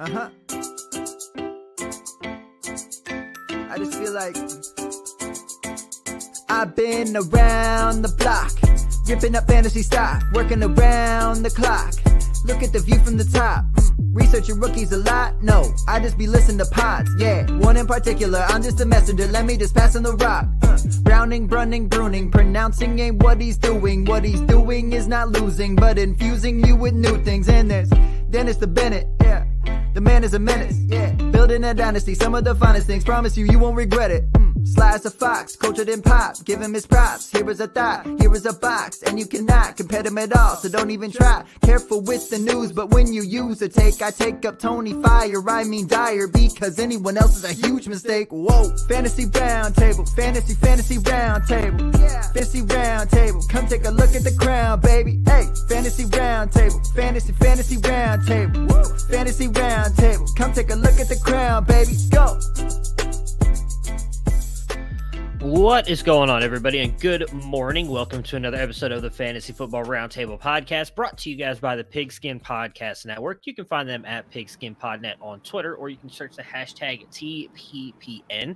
Uh-huh. I just feel like I've been around the block, ripping up fantasy stock, working around the clock. Look at the view from the top. Researching rookies a lot? No, I just be listening to pods. Yeah, one in particular, I'm just a messenger. Let me just pass on the rock. Browning, brunning, pruning, pronouncing ain't what he's doing. What he's doing is not losing, but infusing you with new things. And there's Dennis the Bennett, yeah. The man is a menace, yeah. Building a dynasty, some of the finest things. Promise you, you won't regret it. Sly as a fox, cultured in pop. Give him his props. Here is a thought, here is a box. And you cannot compare them at all, so don't even try. Careful with the news, but when you use a take, I take up Tony Fire. I mean Dyer, because anyone else is a huge mistake. Whoa, fantasy round table, fantasy round table. Yeah, fantasy round table. Come take a look at the crown, baby. Hey, fantasy round table, fantasy round table. Woo, fantasy round table. Come take a look at the crown, baby. Go. What is going on, everybody, and good morning. Welcome to another episode of the Fantasy Football Roundtable podcast, brought to you guys by the Pigskin Podcast Network. You can find them at PigskinPodNet on Twitter, or you can search the hashtag TPPN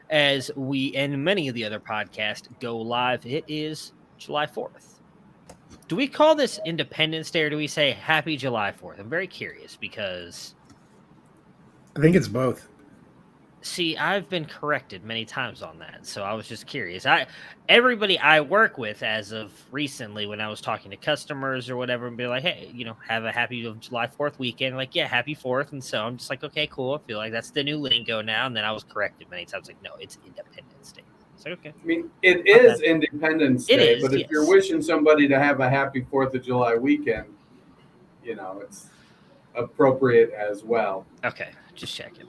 as we and many of the other podcasts go live. It is July 4th. Do we call this Independence Day, or do we say Happy July 4th? I'm very curious because I think it's both. See, I've been corrected many times on that, so I was just curious. Everybody I work with as of recently, when I was talking to customers or whatever, and be like, hey, have a happy July 4th weekend. Like, yeah, happy 4th. And so I'm just like, okay, cool. I feel like that's the new lingo now. And then I was corrected many times. Like, no, it's Independence Day. It's like, okay. I mean, it is Independence Day, is, but if yes. you're wishing somebody to have a happy 4th of July weekend, it's appropriate as well. Okay, just checking.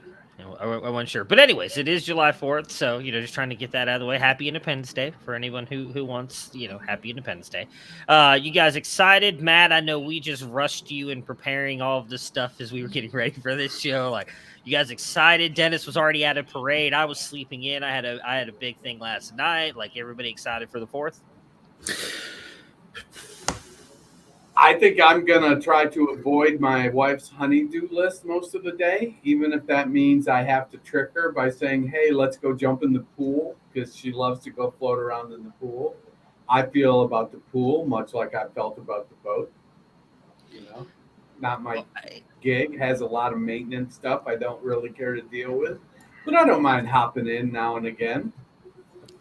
I wasn't sure. But anyways, it is July 4th, so, just trying to get that out of the way. Happy Independence Day for anyone who wants, happy Independence Day. You guys excited? Matt, I know we just rushed you in preparing all of this stuff as we were getting ready for this show. Like, you guys excited? Dennis was already at a parade. I was sleeping in. I had a big thing last night. Like, everybody excited for the 4th? I think I'm going to try to avoid my wife's honey-do list most of the day, even if that means I have to trick her by saying, hey, let's go jump in the pool, because she loves to go float around in the pool. I feel about the pool much like I felt about the boat. Not my gig. Has a lot of maintenance stuff I don't really care to deal with, but I don't mind hopping in now and again.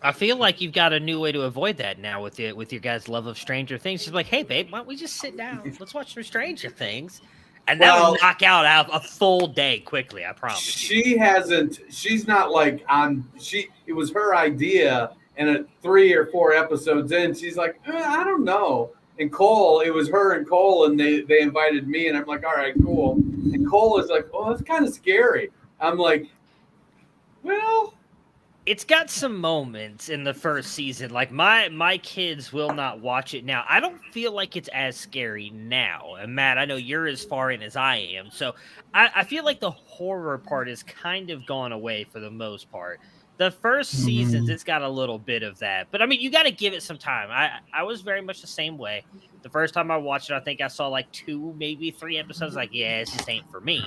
I feel like you've got a new way to avoid that now with your guys' love of Stranger Things. She's like, hey, babe, why don't we just sit down? Let's watch some Stranger Things. And that would knock out a full day quickly, I promise. She's not like it was her idea, and at 3 or 4 episodes in, she's like, I don't know. And Cole, it was her and Cole, and they invited me, and I'm like, all right, cool. And Cole is like, oh, that's kind of scary. I'm like, well, it's got some moments in the first season. Like, my kids will not watch it now. I don't feel like it's as scary now. And Matt, I know you're as far in as I am. So I feel like the horror part is kind of gone away for the most part. The first seasons, it's got a little bit of that. But, I mean, you got to give it some time. I was very much the same way. The first time I watched it, I think I saw like 2, maybe 3 episodes. Like, yeah, this just ain't for me.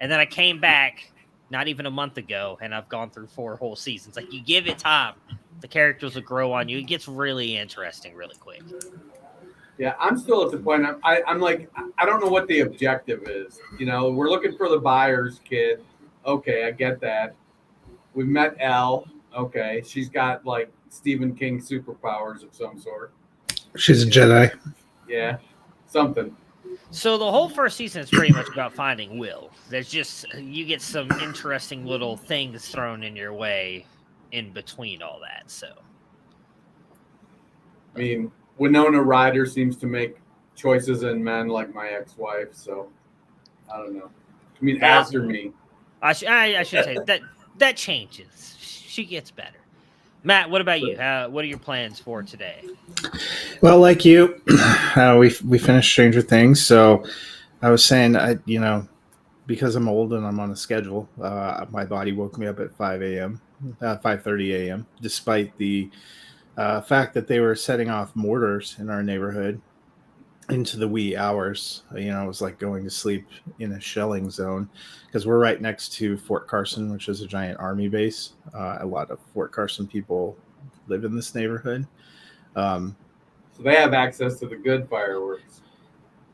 And then I came back not even a month ago, and I've gone through 4 whole seasons. Like, you give it time, the characters will grow on you. It gets really interesting really quick. Yeah, I'm still at the point. I'm like, I don't know what the objective is. We're looking for the buyer's kid. Okay, I get that. We've met Elle. Okay, she's got like Stephen King superpowers of some sort. She's a Jedi. Yeah, something. So the whole first season is pretty much about finding Will. There's just, you get some interesting little things thrown in your way in between all that. So, I mean, Winona Ryder seems to make choices in men like my ex-wife. So, I don't know. I mean, after me. I should say that changes. She gets better. Matt, what about you? What are your plans for today? Well, like you, we finished Stranger Things, so I was saying, because I'm old and I'm on a schedule, my body woke me up at 5:30 a.m., despite the fact that they were setting off mortars in our neighborhood. into the wee hours. You know, it was like going to sleep in a shelling zone because we're right next to Fort Carson, which is a giant army base. A lot of Fort Carson people live in this neighborhood. So they have access to the good fireworks.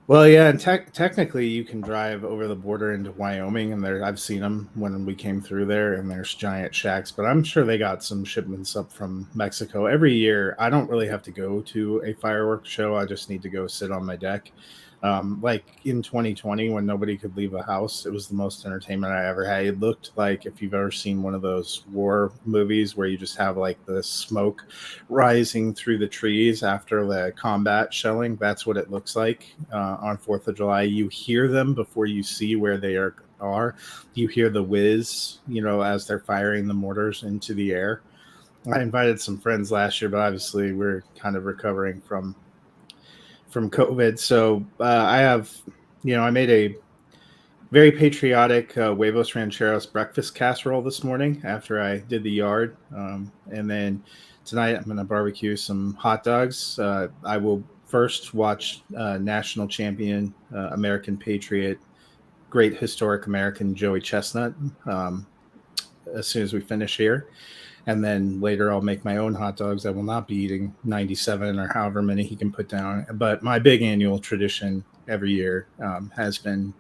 Well, yeah, and technically you can drive over the border into Wyoming, and I've seen them when we came through there, and there's giant shacks. But I'm sure they got some shipments up from Mexico every year. I don't really have to go to a fireworks show. I just need to go sit on my deck. Like in 2020, when nobody could leave the house, it was the most entertainment I ever had. It looked like, if you've ever seen one of those war movies where you just have like the smoke rising through the trees after the combat shelling, that's what it looks like on 4th of July. You hear them before you see where they are. You hear the whiz, as they're firing the mortars into the air. I invited some friends last year, but obviously we're kind of recovering from COVID. So I made a very patriotic huevos rancheros breakfast casserole this morning after I did the yard. And then tonight I'm going to barbecue some hot dogs. I will first watch national champion, American patriot, great historic American Joey Chestnut as soon as we finish here. And then later I'll make my own hot dogs. I will not be eating 97 or however many he can put down. But my big annual tradition every year has been,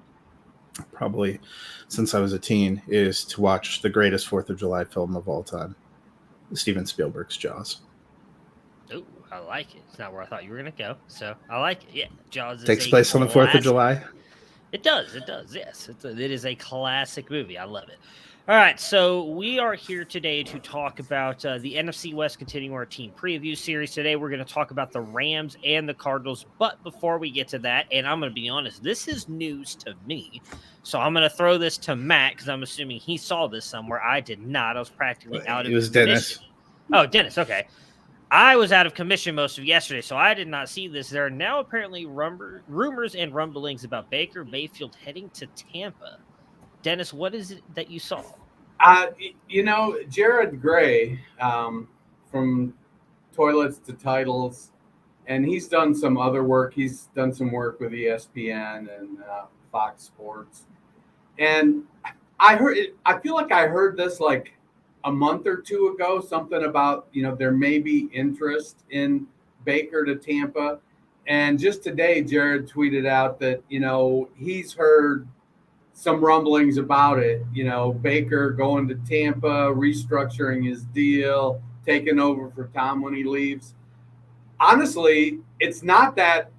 probably since I was a teen, is to watch the greatest 4th of July film of all time, Steven Spielberg's Jaws. Oh, I like it. It's not where I thought you were going to go. So I like it. Yeah, Jaws takes place on the 4th of July. It does. Yes. It is a classic movie. I love it. All right, so we are here today to talk about the NFC West, continuing our team preview series. Today we're going to talk about the Rams and the Cardinals, but before we get to that, and I'm going to be honest, this is news to me, so I'm going to throw this to Matt because I'm assuming he saw this somewhere. I did not. I was practically out of commission. It was Dennis. Oh, Dennis, okay. I was out of commission most of yesterday, so I did not see this. There are now apparently rumors and rumblings about Baker Mayfield heading to Tampa. Dennis, what is it that you saw? Jared Gray from Toilets to Titles, and he's done some other work. He's done some work with ESPN and Fox Sports. And I feel like I heard this like a month or two ago, something about, there may be interest in Baker to Tampa. And just today, Jared tweeted out that, he's heard some rumblings about it, Baker going to Tampa, restructuring his deal, taking over for Tom when he leaves. Honestly, it's not that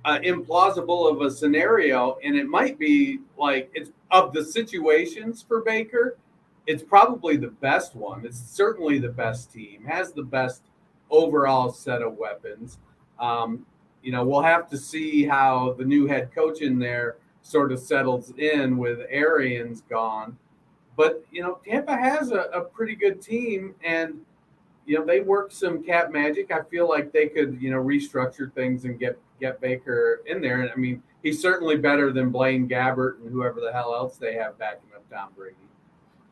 implausible of a scenario, and it might be like, it's of the situations for Baker, it's probably the best one. It's certainly the best team, has the best overall set of weapons. We'll have to see how the new head coach in there sort of settles in with Arians gone. But, Tampa has a pretty good team, and, they work some cap magic. I feel like they could, restructure things and get Baker in there. And, I mean, he's certainly better than Blaine Gabbert and whoever the hell else they have backing up Tom Brady.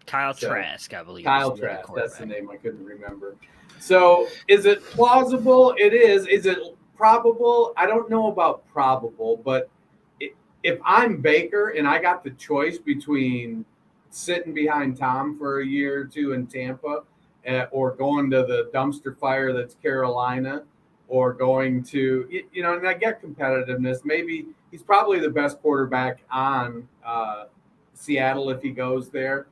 Kyle Trask, I believe. Kyle Trask, that's the name I couldn't remember. So is it plausible? It is. Is it probable? I don't know about probable, but if I'm Baker and I got the choice between sitting behind Tom for a year or two in Tampa or going to the dumpster fire that's Carolina or going to, and I get competitiveness. Maybe he's probably the best quarterback on Seattle if he goes there.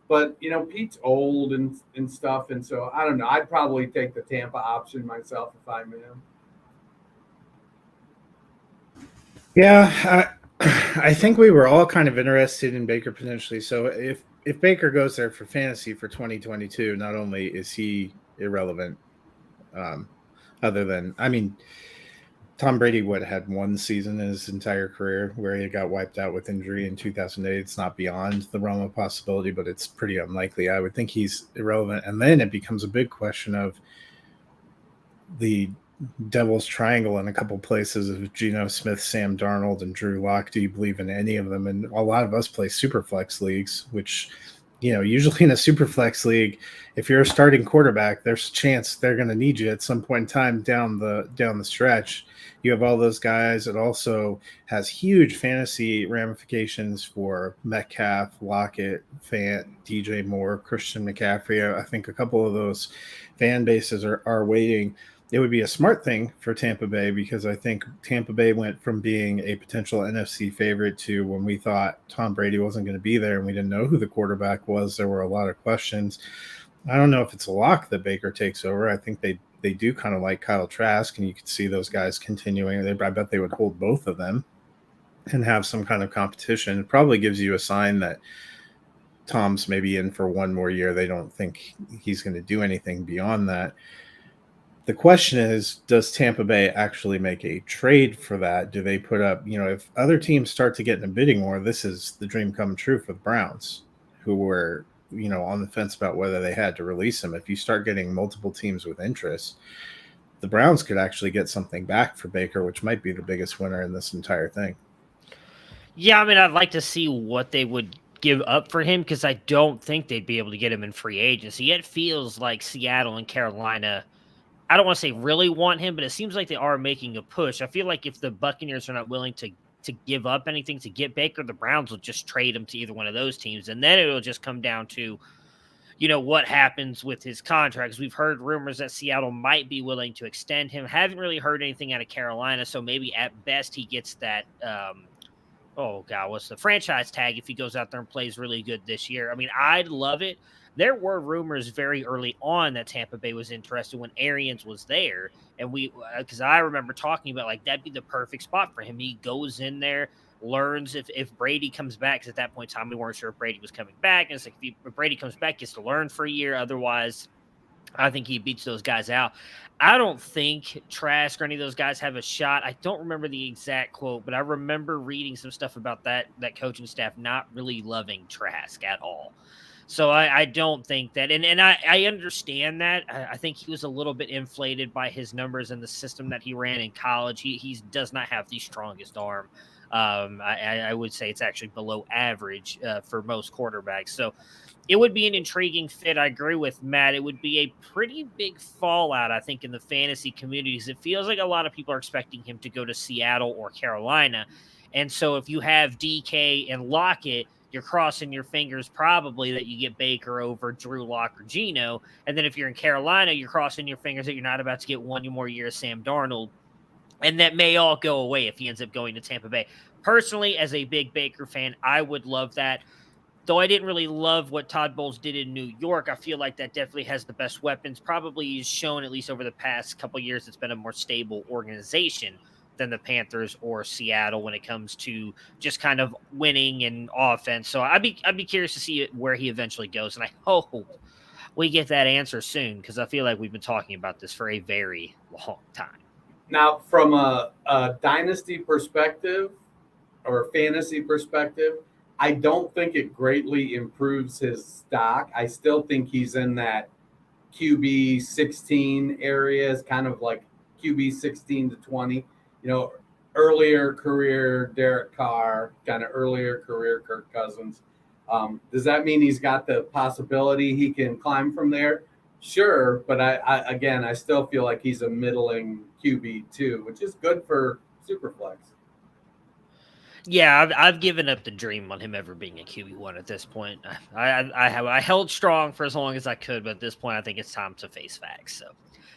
But, Pete's old and stuff. And so, I don't know. I'd probably take the Tampa option myself if I'm him. Yeah, I think we were all kind of interested in Baker potentially. So if Baker goes there for fantasy for 2022, not only is he irrelevant, other than, Tom Brady had one season in his entire career where he got wiped out with injury in 2008. It's not beyond the realm of possibility, but it's pretty unlikely. I would think he's irrelevant. And then it becomes a big question of the Devil's Triangle in a couple places of Geno Smith, Sam Darnold, and Drew Lock. Do you believe in any of them? And a lot of us play super flex leagues, which usually in a super flex league, if you're a starting quarterback, there's a chance they're going to need you at some point in time down the stretch. You have all those guys. It also has huge fantasy ramifications for Metcalf, Lockett, Fant, DJ Moore, Christian McCaffrey. I think a couple of those fan bases are waiting. It would be a smart thing for Tampa Bay, because I think Tampa Bay went from being a potential NFC favorite to, when we thought Tom Brady wasn't going to be there and we didn't know who the quarterback was, there were a lot of questions. I don't know if it's a lock that Baker takes over. I think they do kind of like Kyle Trask, and you could see those guys continuing. I bet they would hold both of them and have some kind of competition. It probably gives you a sign that Tom's maybe in for one more year. They don't think he's going to do anything beyond that. The question is, does Tampa Bay actually make a trade for that? Do they put up, if other teams start to get in a bidding war, this is the dream come true for the Browns, who were, on the fence about whether they had to release him. If you start getting multiple teams with interest, the Browns could actually get something back for Baker, which might be the biggest winner in this entire thing. Yeah, I mean, I'd like to see what they would give up for him, because I don't think they'd be able to get him in free agency. It feels like Seattle and Carolina, I don't want to say really want him, but it seems like they are making a push. I feel like if the Buccaneers are not willing to give up anything to get Baker, the Browns will just trade him to either one of those teams. And then it'll just come down to, what happens with his contracts. We've heard rumors that Seattle might be willing to extend him. Haven't really heard anything out of Carolina. So maybe at best he gets that, what's the franchise tag if he goes out there and plays really good this year. I mean, I'd love it. There were rumors very early on that Tampa Bay was interested when Arians was there. And because I remember talking about, like, that'd be the perfect spot for him. He goes in there, learns if Brady comes back, because at that point in time, we weren't sure if Brady was coming back. And it's like, if Brady comes back, he gets to learn for a year. Otherwise, I think he beats those guys out. I don't think Trask or any of those guys have a shot. I don't remember the exact quote, but I remember reading some stuff about that coaching staff not really loving Trask at all. So I don't think that, and I understand that. I think he was a little bit inflated by his numbers and the system that he ran in college. He does not have the strongest arm. I would say it's actually below average for most quarterbacks. So it would be an intriguing fit. I agree with Matt. It would be a pretty big fallout, I think, in the fantasy communities. It feels like a lot of people are expecting him to go to Seattle or Carolina. And so if you have DK and Lockett, you're crossing your fingers probably that you get Baker over Drew Lock or Geno. And then if you're in Carolina, you're crossing your fingers that you're not about to get one more year of Sam Darnold. And that may all go away if he ends up going to Tampa Bay. Personally, as a big Baker fan, I would love that. Though I didn't really love what Todd Bowles did in New York, I feel like that definitely has the best weapons. Probably he's shown, at least over the past couple of years, it's been a more stable organization than the Panthers or Seattle when it comes to just kind of winning and offense. So I'd be curious to see where he eventually goes. And I hope we get that answer soon, because I feel like we've been talking about this for a very long time. Now, from a dynasty perspective or fantasy perspective, I don't think it greatly improves his stock. I still think he's in that QB 16 area, is kind of like QB 16 to 20. Earlier career Derek Carr, kind of earlier career Kirk Cousins. Does that mean he's got the possibility he can climb from there? Sure, but I still feel like he's a middling QB2, which is good for Superflex. Yeah, I've given up the dream on him ever being a QB1 at this point. I held strong for as long as I could, but at this point, I think it's time to face facts. So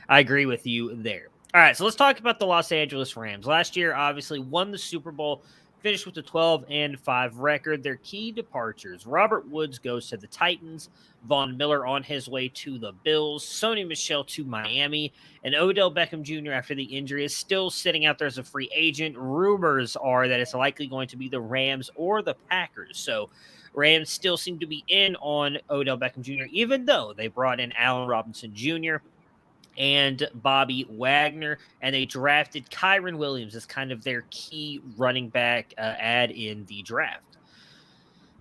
I agree with you there. All right, so let's talk about the Los Angeles Rams. Last year, obviously, won the Super Bowl, finished with a 12-5 record. Their key departures: Robert Woods goes to the Titans, Von Miller on his way to the Bills, Sony Michel to Miami, and Odell Beckham Jr. after the injury is still sitting out there as a free agent. Rumors are that it's likely going to be the Rams or the Packers. So Rams still seem to be in on Odell Beckham Jr., even though they brought in Allen Robinson Jr. and Bobby Wagner, and they drafted Kyron Williams as kind of their key running back add in the draft.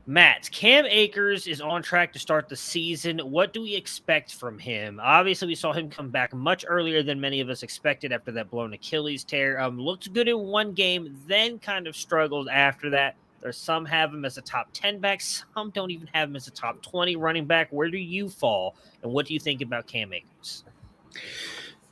Matt, Cam Akers is on track to start the season. What do we expect from him? Obviously, we saw him come back much earlier than many of us expected after that blown Achilles tear. Looked good in one game, then kind of struggled after that. There's some have him as a top 10 back. Some don't even have him as a top 20 running back. Where do you fall? And what do you think about Cam Akers?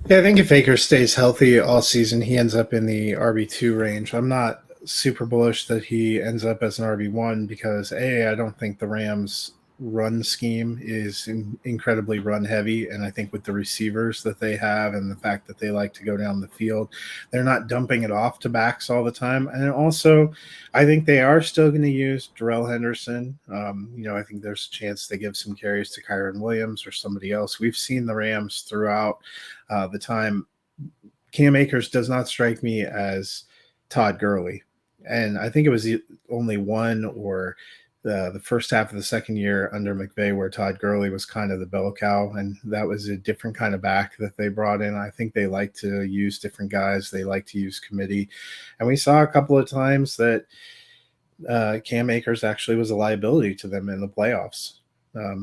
Yeah, I think if Akers stays healthy all season, he ends up in the RB2 range. I'm not super bullish that he ends up as an RB1 because, I don't think the Rams' run scheme is incredibly run heavy. And I think with the receivers that they have and the fact that they like to go down the field, they're not dumping it off to backs all the time. And also, I think they are still going to use Darrell Henderson. I think there's a chance they give some carries to Kyron Williams or somebody else. We've seen the Rams throughout the time. Cam Akers does not strike me as Todd Gurley. And I think it was only one or the first half of the second year under McVay where Todd Gurley was kind of the bell cow, and that was a different kind of back that they brought in. I think they like to use different guys. They like to use committee. And we saw a couple of times that Cam Akers actually was a liability to them in the playoffs.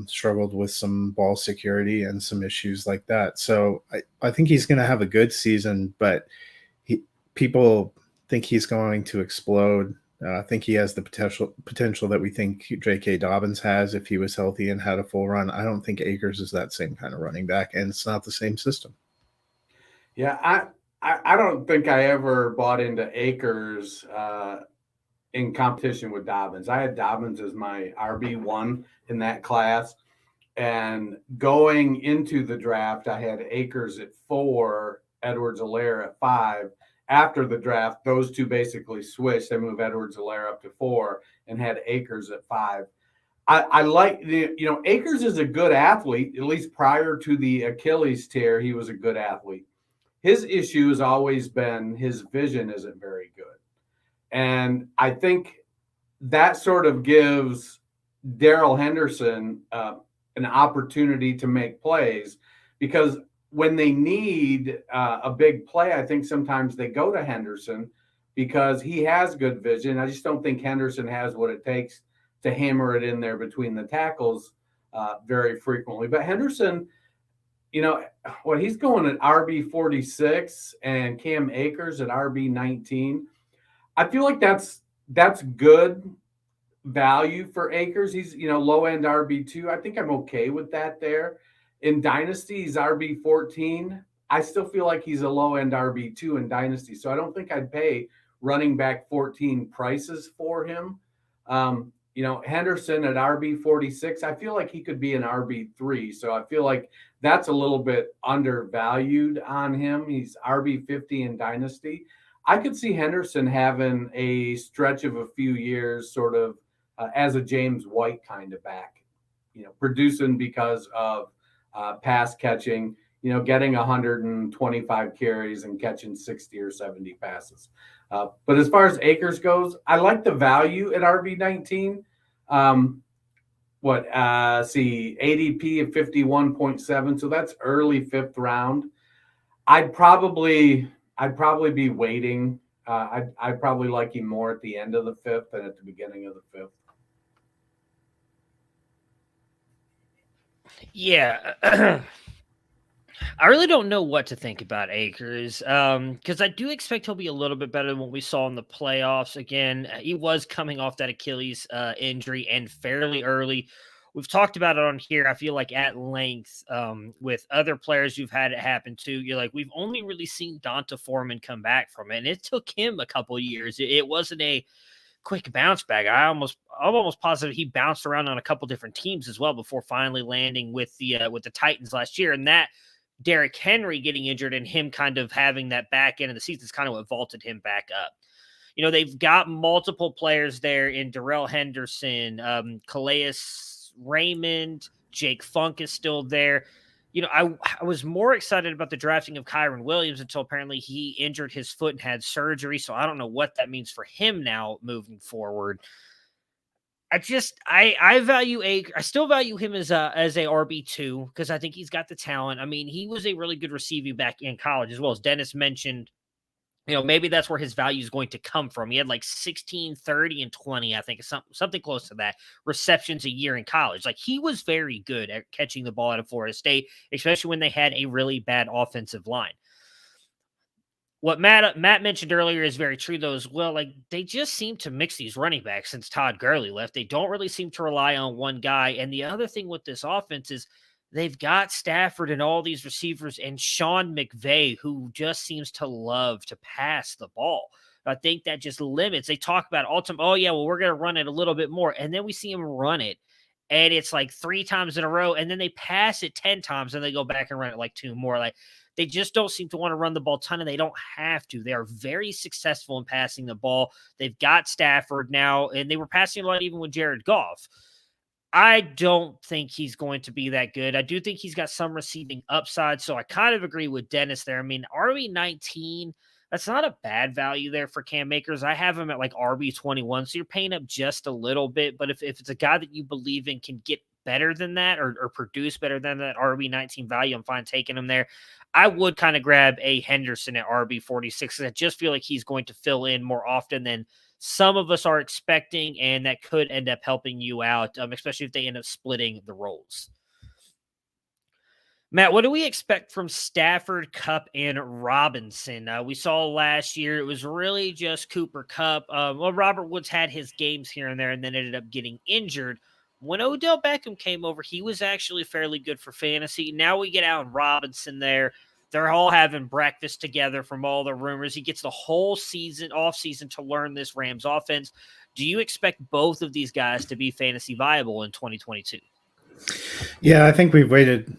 Struggled with some ball security and some issues like that. So I think he's going to have a good season, but people think he's going to explode. I think he has the potential that we think J.K. Dobbins has if he was healthy and had a full run. I don't think Akers is that same kind of running back, and it's not the same system. Yeah, I don't think I ever bought into Akers in competition with Dobbins. I had Dobbins as my RB1 in that class. And going into the draft, I had Akers at 4, Edwards-Helaire at 5. After the draft, those two basically switched. They moved Edwards-Helaire up to 4 and had Akers at 5. I like, Akers is a good athlete, at least prior to the Achilles tear, he was a good athlete. His issue has always been his vision isn't very good. And I think that sort of gives Darrell Henderson an opportunity to make plays, because when they need a big play, I think sometimes they go to Henderson because he has good vision. I just don't think Henderson has what it takes to hammer it in there between the tackles very frequently. But Henderson, he's going at RB 46 and Cam Akers at RB 19. I feel like that's good value for Akers. He's, low end RB2. I think I'm okay with that there. In Dynasty, he's RB 14. I still feel like he's a low end RB2 in Dynasty. So I don't think I'd pay running back 14 prices for him. Henderson at RB 46, I feel like he could be an RB3. So I feel like that's a little bit undervalued on him. He's RB 50 in Dynasty. I could see Henderson having a stretch of a few years sort of as a James White kind of back, producing because of pass catching, getting 125 carries and catching 60 or 70 passes. But as far as Akers goes, I like the value at RB19. ADP of 51.7. So that's early 5th round. I'd probably be waiting. I'd probably like him more at the end of the 5th than at the beginning of the 5th. Yeah. I really don't know what to think about Akers because I do expect he'll be a little bit better than what we saw in the playoffs. Again, he was coming off that Achilles injury and fairly early. We've talked about it on here, I feel like, at length with other players who've had it happen too. You're like, we've only really seen Donta Foreman come back from it, and it took him a couple of years. It wasn't a quick bounce back. I'm almost positive he bounced around on a couple different teams as well before finally landing with the Titans last year. And that Derrick Henry getting injured and him kind of having that back end of the season is kind of what vaulted him back up. They've got multiple players there in Darrell Henderson, Calais Raymond, Jake Funk is still there. I was more excited about the drafting of Kyron Williams until apparently he injured his foot and had surgery. So I don't know what that means for him now moving forward. I value I still value him as a RB2 because I think he's got the talent. I mean, he was a really good receiving back in college as well. As Dennis mentioned, maybe that's where his value is going to come from. He had like 16, 30, and 20, I think, something close to that, receptions a year in college. Like, he was very good at catching the ball out of Florida State, especially when they had a really bad offensive line. What Matt mentioned earlier is very true, though, as well. Like, they just seem to mix these running backs since Todd Gurley left. They don't really seem to rely on one guy. And the other thing with this offense is they've got Stafford and all these receivers and Sean McVay, who just seems to love to pass the ball. I think that just limits. They talk about ultimate, oh, yeah, well, we're going to run it a little bit more. And then we see him run it. And it's like 3 times in a row. And then they pass it 10 times and they go back and run it like 2 more. Like, they just don't seem to want to run the ball a ton, and they don't have to. They are very successful in passing the ball. They've got Stafford now, and they were passing a lot even with Jared Goff. I don't think he's going to be that good. I do think he's got some receiving upside, so I kind of agree with Dennis there. I mean, RB19, that's not a bad value there for Cam Akers. I have him at like RB21, so you're paying up just a little bit, but if it's a guy that you believe in can get better than that or produce better than that RB19 value, I'm fine taking him there. I would kind of grab a Henderson at RB46 because I just feel like he's going to fill in more often than some of us are expecting, and that could end up helping you out, especially if they end up splitting the roles. Matt, what do we expect from Stafford, Kupp, and Robinson? We saw last year it was really just Cooper Kupp. Well, Robert Woods had his games here and there and then ended up getting injured. When Odell Beckham came over, he was actually fairly good for fantasy. Now we get Allen Robinson there. They're all having breakfast together from all the rumors. He gets the whole season, off season, to learn this Rams offense. Do you expect both of these guys to be fantasy viable in 2022? Yeah, I think we've waited.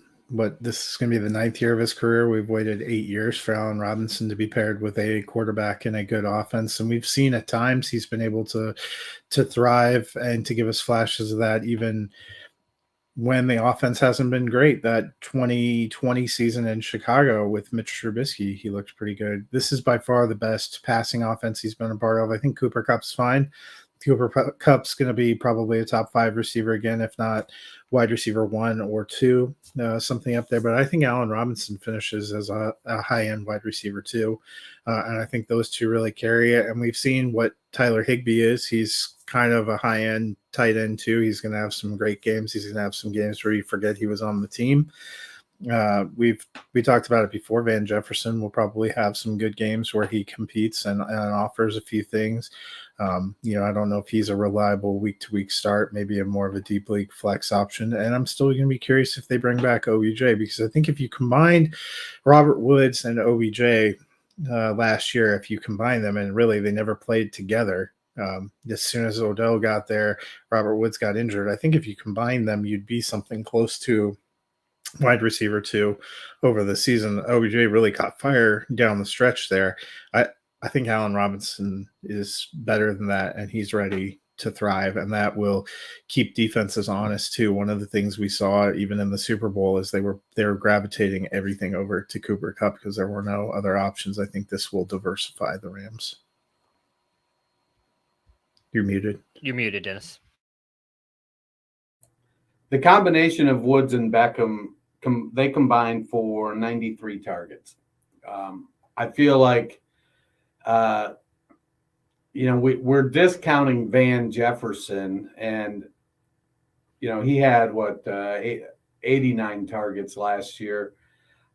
This is going to be the 9th year of his career. We've waited 8 years for Allen Robinson to be paired with a quarterback in a good offense. And we've seen at times he's been able to thrive and to give us flashes of that even when the offense hasn't been great. That 2020 season in Chicago with Mitch Trubisky, he looked pretty good. This is by far the best passing offense he's been a part of. I think Cooper Kupp's fine. Cooper Kupp's going to be probably a top 5 receiver again, if not wide receiver 1 or 2, something up there. But I think Allen Robinson finishes as a high-end wide receiver 2. And I think those two really carry it. And we've seen what Tyler Higbee is. He's kind of a high-end tight end too. He's going to have some great games. He's going to have some games where you forget he was on the team. We talked about it before. Van Jefferson will probably have some good games where he competes and offers a few things. I don't know if he's a reliable week-to-week start, maybe a more of a deep league flex option. And I'm still going to be curious if they bring back OBJ, because I think if you combined Robert Woods and OBJ last year, if you combine them, and really they never played together. As soon as Odell got there, Robert Woods got injured. I think if you combine them, you'd be something close to wide receiver 2 over the season. OBJ really caught fire down the stretch there. I think Allen Robinson is better than that, and he's ready to thrive, and that will keep defenses honest too. One of the things we saw even in the Super Bowl is they were gravitating everything over to Cooper Kupp because there were no other options. I think this will diversify the Rams. You're muted. You're muted, Dennis. The combination of Woods and Beckham, they combined for 93 targets. I feel like, we're discounting Van Jefferson, and, he had 89 targets last year.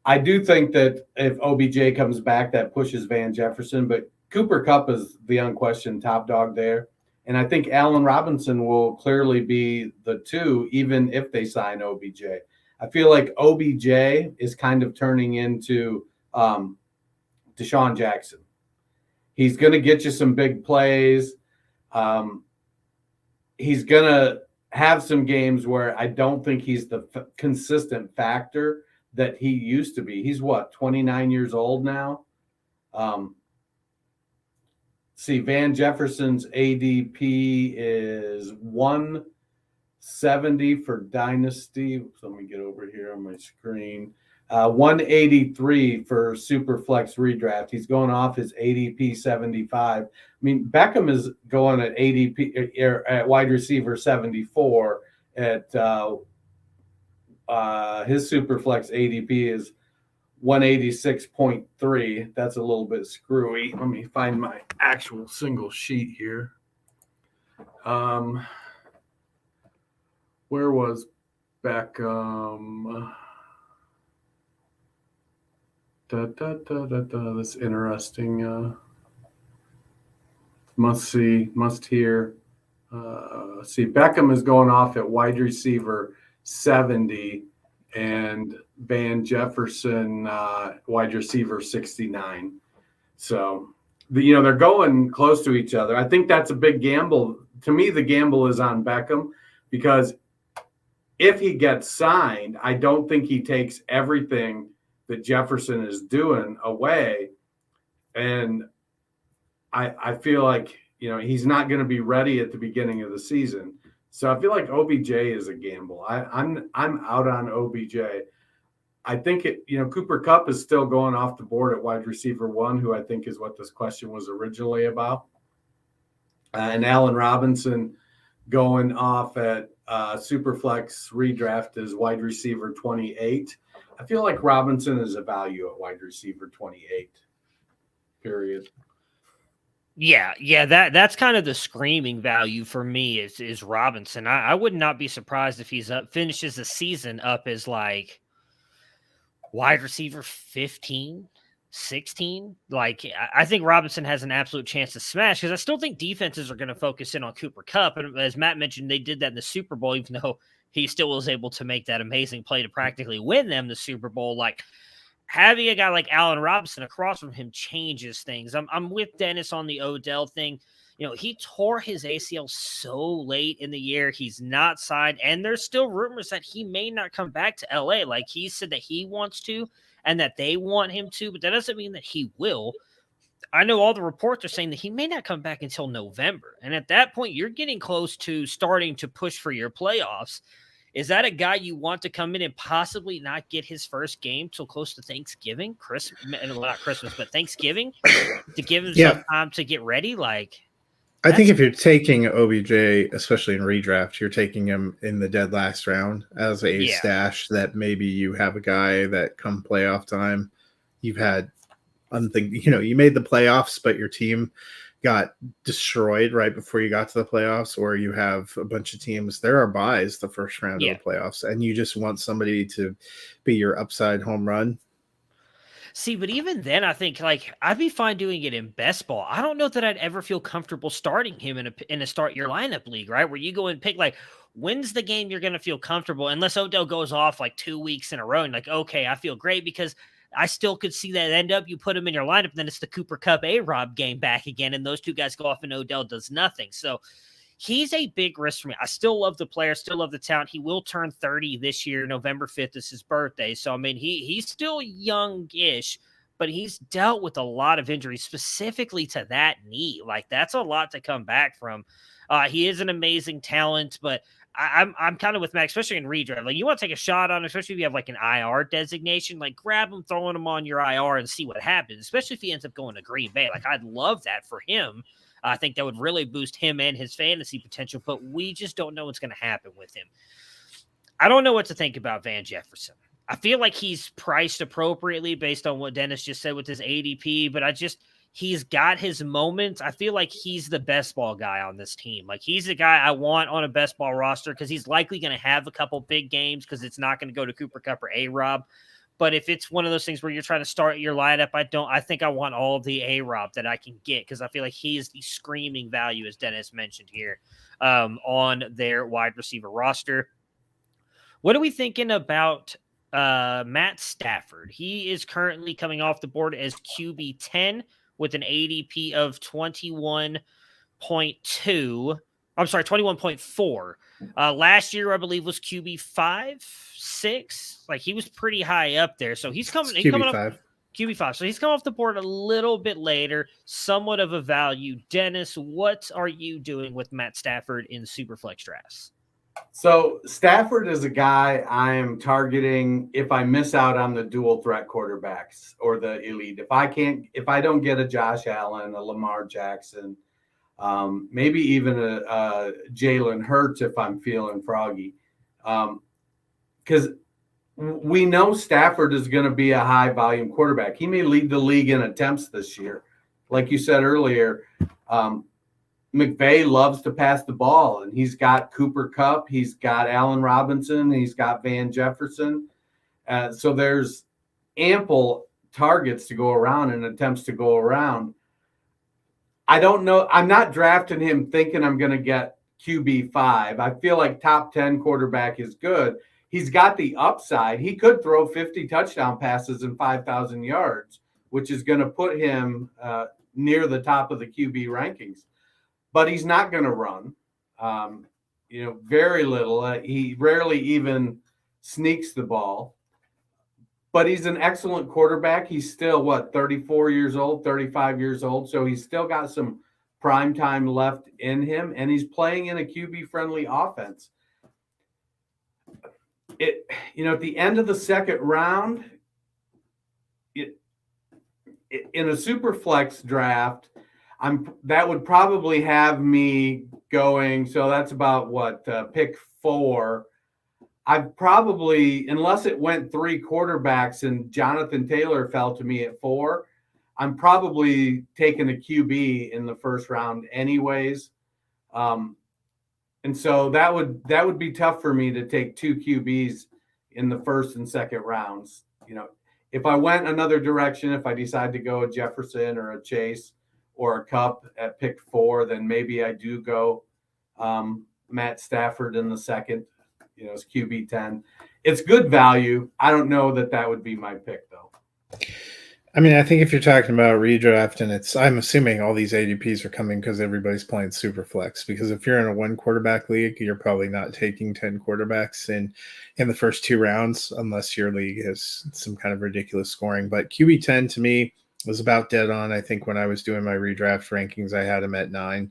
I do think that if OBJ comes back, that pushes Van Jefferson, but Cooper Kupp is the unquestioned top dog there. And I think Allen Robinson will clearly be the 2, even if they sign OBJ. I feel like OBJ is kind of turning into Deshaun Jackson. He's going to get you some big plays. He's going to have some games where I don't think he's the consistent factor that he used to be. He's 29 years old now? Van Jefferson's ADP is 170 for Dynasty. So let me get over here on my screen. 183 for Superflex redraft. He's going off his ADP 75. I mean, Beckham is going at ADP at wide receiver 74. At his Superflex ADP is 186.3. That's a little bit screwy. Let me find my actual single sheet here. Where was Beckham? That's interesting. Must hear. Let's see. Beckham is going off at wide receiver 70, and Van Jefferson wide receiver 69. So, they're going close to each other. I think that's a big gamble. To me, the gamble is on Beckham, because if he gets signed, I don't think he takes everything that Jefferson is doing away. And I feel like, he's not going to be ready at the beginning of the season. So I feel like OBJ is a gamble. I'm out on OBJ. I think Cooper Kupp is still going off the board at wide receiver 1, who I think is what this question was originally about. And Allen Robinson going off at Superflex redraft is wide receiver 28. I feel like Robinson is a value at wide receiver 28, period. Yeah, that's kind of the screaming value for me is Robinson. I would not be surprised if finishes the season up as like wide receiver 15, 16. Like, I think Robinson has an absolute chance to smash, because I still think defenses are going to focus in on Cooper Kupp. And as Matt mentioned, they did that in the Super Bowl, even though he still was able to make that amazing play to practically win them the Super Bowl. Like, having a guy like Allen Robinson across from him changes things. I'm with Dennis on the Odell thing. He tore his ACL so late in the year. He's not signed, and there's still rumors that he may not come back to LA. Like, he said that he wants to and that they want him to, but that doesn't mean that he will. I know all the reports are saying that he may not come back until November. And at that point, you're getting close to starting to push for your playoffs. Is that a guy you want to come in and possibly not get his first game till close to Thanksgiving? Not Christmas, but Thanksgiving, to give him some time to get ready? Like, I think if you're taking OBJ, especially in redraft, you're taking him in the dead last round as a stash, that maybe you have a guy that come playoff time, you've had you made the playoffs, but your team got destroyed right before you got to the playoffs, or you have a bunch of teams, there are buys the first round of the playoffs, and you just want somebody to be your upside home run. See, but even then, I think, like, I'd be fine doing it in best ball. I don't know that I'd ever feel comfortable starting him in a start your lineup league, right? Where you go and pick, like, when's the game you're going to feel comfortable, unless Odell goes off like 2 weeks in a row and like, okay, I feel great, because I still could see that end up, you put him in your lineup, and then it's the Cooper Kupp Arob game back again, and those two guys go off and Odell does nothing. So he's a big risk for me. I still love the player, still love the talent. He will turn 30 this year. November 5th is his birthday. So, I mean, he's still young-ish, but he's dealt with a lot of injuries, specifically to that knee. Like, that's a lot to come back from. He is an amazing talent, but I'm kind of with Max, especially in redraft. Like, you want to take a shot on, especially if you have like an IR designation, like grab him, throwing him on your IR and see what happens, especially if he ends up going to Green Bay. Like, I'd love that for him. I think that would really boost him and his fantasy potential, but we just don't know what's going to happen with him. I don't know what to think about Van Jefferson. I feel like he's priced appropriately based on what Dennis just said with his ADP, but he's got his moments. I feel like he's the best ball guy on this team. Like, he's the guy I want on a best ball roster, because he's likely going to have a couple big games, because it's not going to go to Cooper Kupp or Arob. But if it's one of those things where you're trying to start your lineup, I think I want all of the Arob that I can get, because I feel like he is the screaming value, as Dennis mentioned here, on their wide receiver roster. What are we thinking about Matt Stafford? He is currently coming off the board as QB 10 with an ADP of 21.2. I'm sorry, 21.4. Last year, I believe, was QB 5, 6. Like, he was pretty high up there. So he's coming up QB 5. So he's come off the board a little bit later, somewhat of a value. Dennis, what are you doing with Matt Stafford in Superflex drafts? So Stafford is a guy I am targeting if I miss out on the dual threat quarterbacks or the elite. If I don't get a Josh Allen, a Lamar Jackson, maybe even a Jalen Hurts if I'm feeling froggy. Because we know Stafford is going to be a high volume quarterback. He may lead the league in attempts this year. Like you said earlier, McVay loves to pass the ball, and he's got Cooper Kupp, he's got Allen Robinson, he's got Van Jefferson. So there's ample targets to go around and attempts to go around. I don't know. I'm not drafting him thinking I'm going to get QB5. I feel like top 10 quarterback is good. He's got the upside. He could throw 50 touchdown passes and 5,000 yards, which is going to put him near the top of the QB rankings. But he's not going to run. Very little. He rarely even sneaks the ball. But he's an excellent quarterback. He's still, 34 years old, 35 years old. So he's still got some prime time left in him, and he's playing in a QB-friendly offense. At the end of the second round, in a super flex draft, that would probably have me going. So that's about pick 4. I've probably, unless it went 3 quarterbacks and Jonathan Taylor fell to me at 4, I'm probably taking a QB in the first round anyways. And so that would be tough for me to take 2 QBs in the first and second rounds. If I went another direction, if I decide to go a Jefferson or a Chase or a Kupp at pick 4, then maybe I do go Matt Stafford in the second. It's QB 10. It's good value. I don't know that would be my pick, though. I mean, I think if you're talking about redraft, and I'm assuming all these ADPs are coming because everybody's playing super flex. Because if you're in a 1 quarterback league, you're probably not taking 10 quarterbacks in the first 2 rounds unless your league has some kind of ridiculous scoring. But QB 10 to me was about dead on. I think when I was doing my redraft rankings, I had him at 9.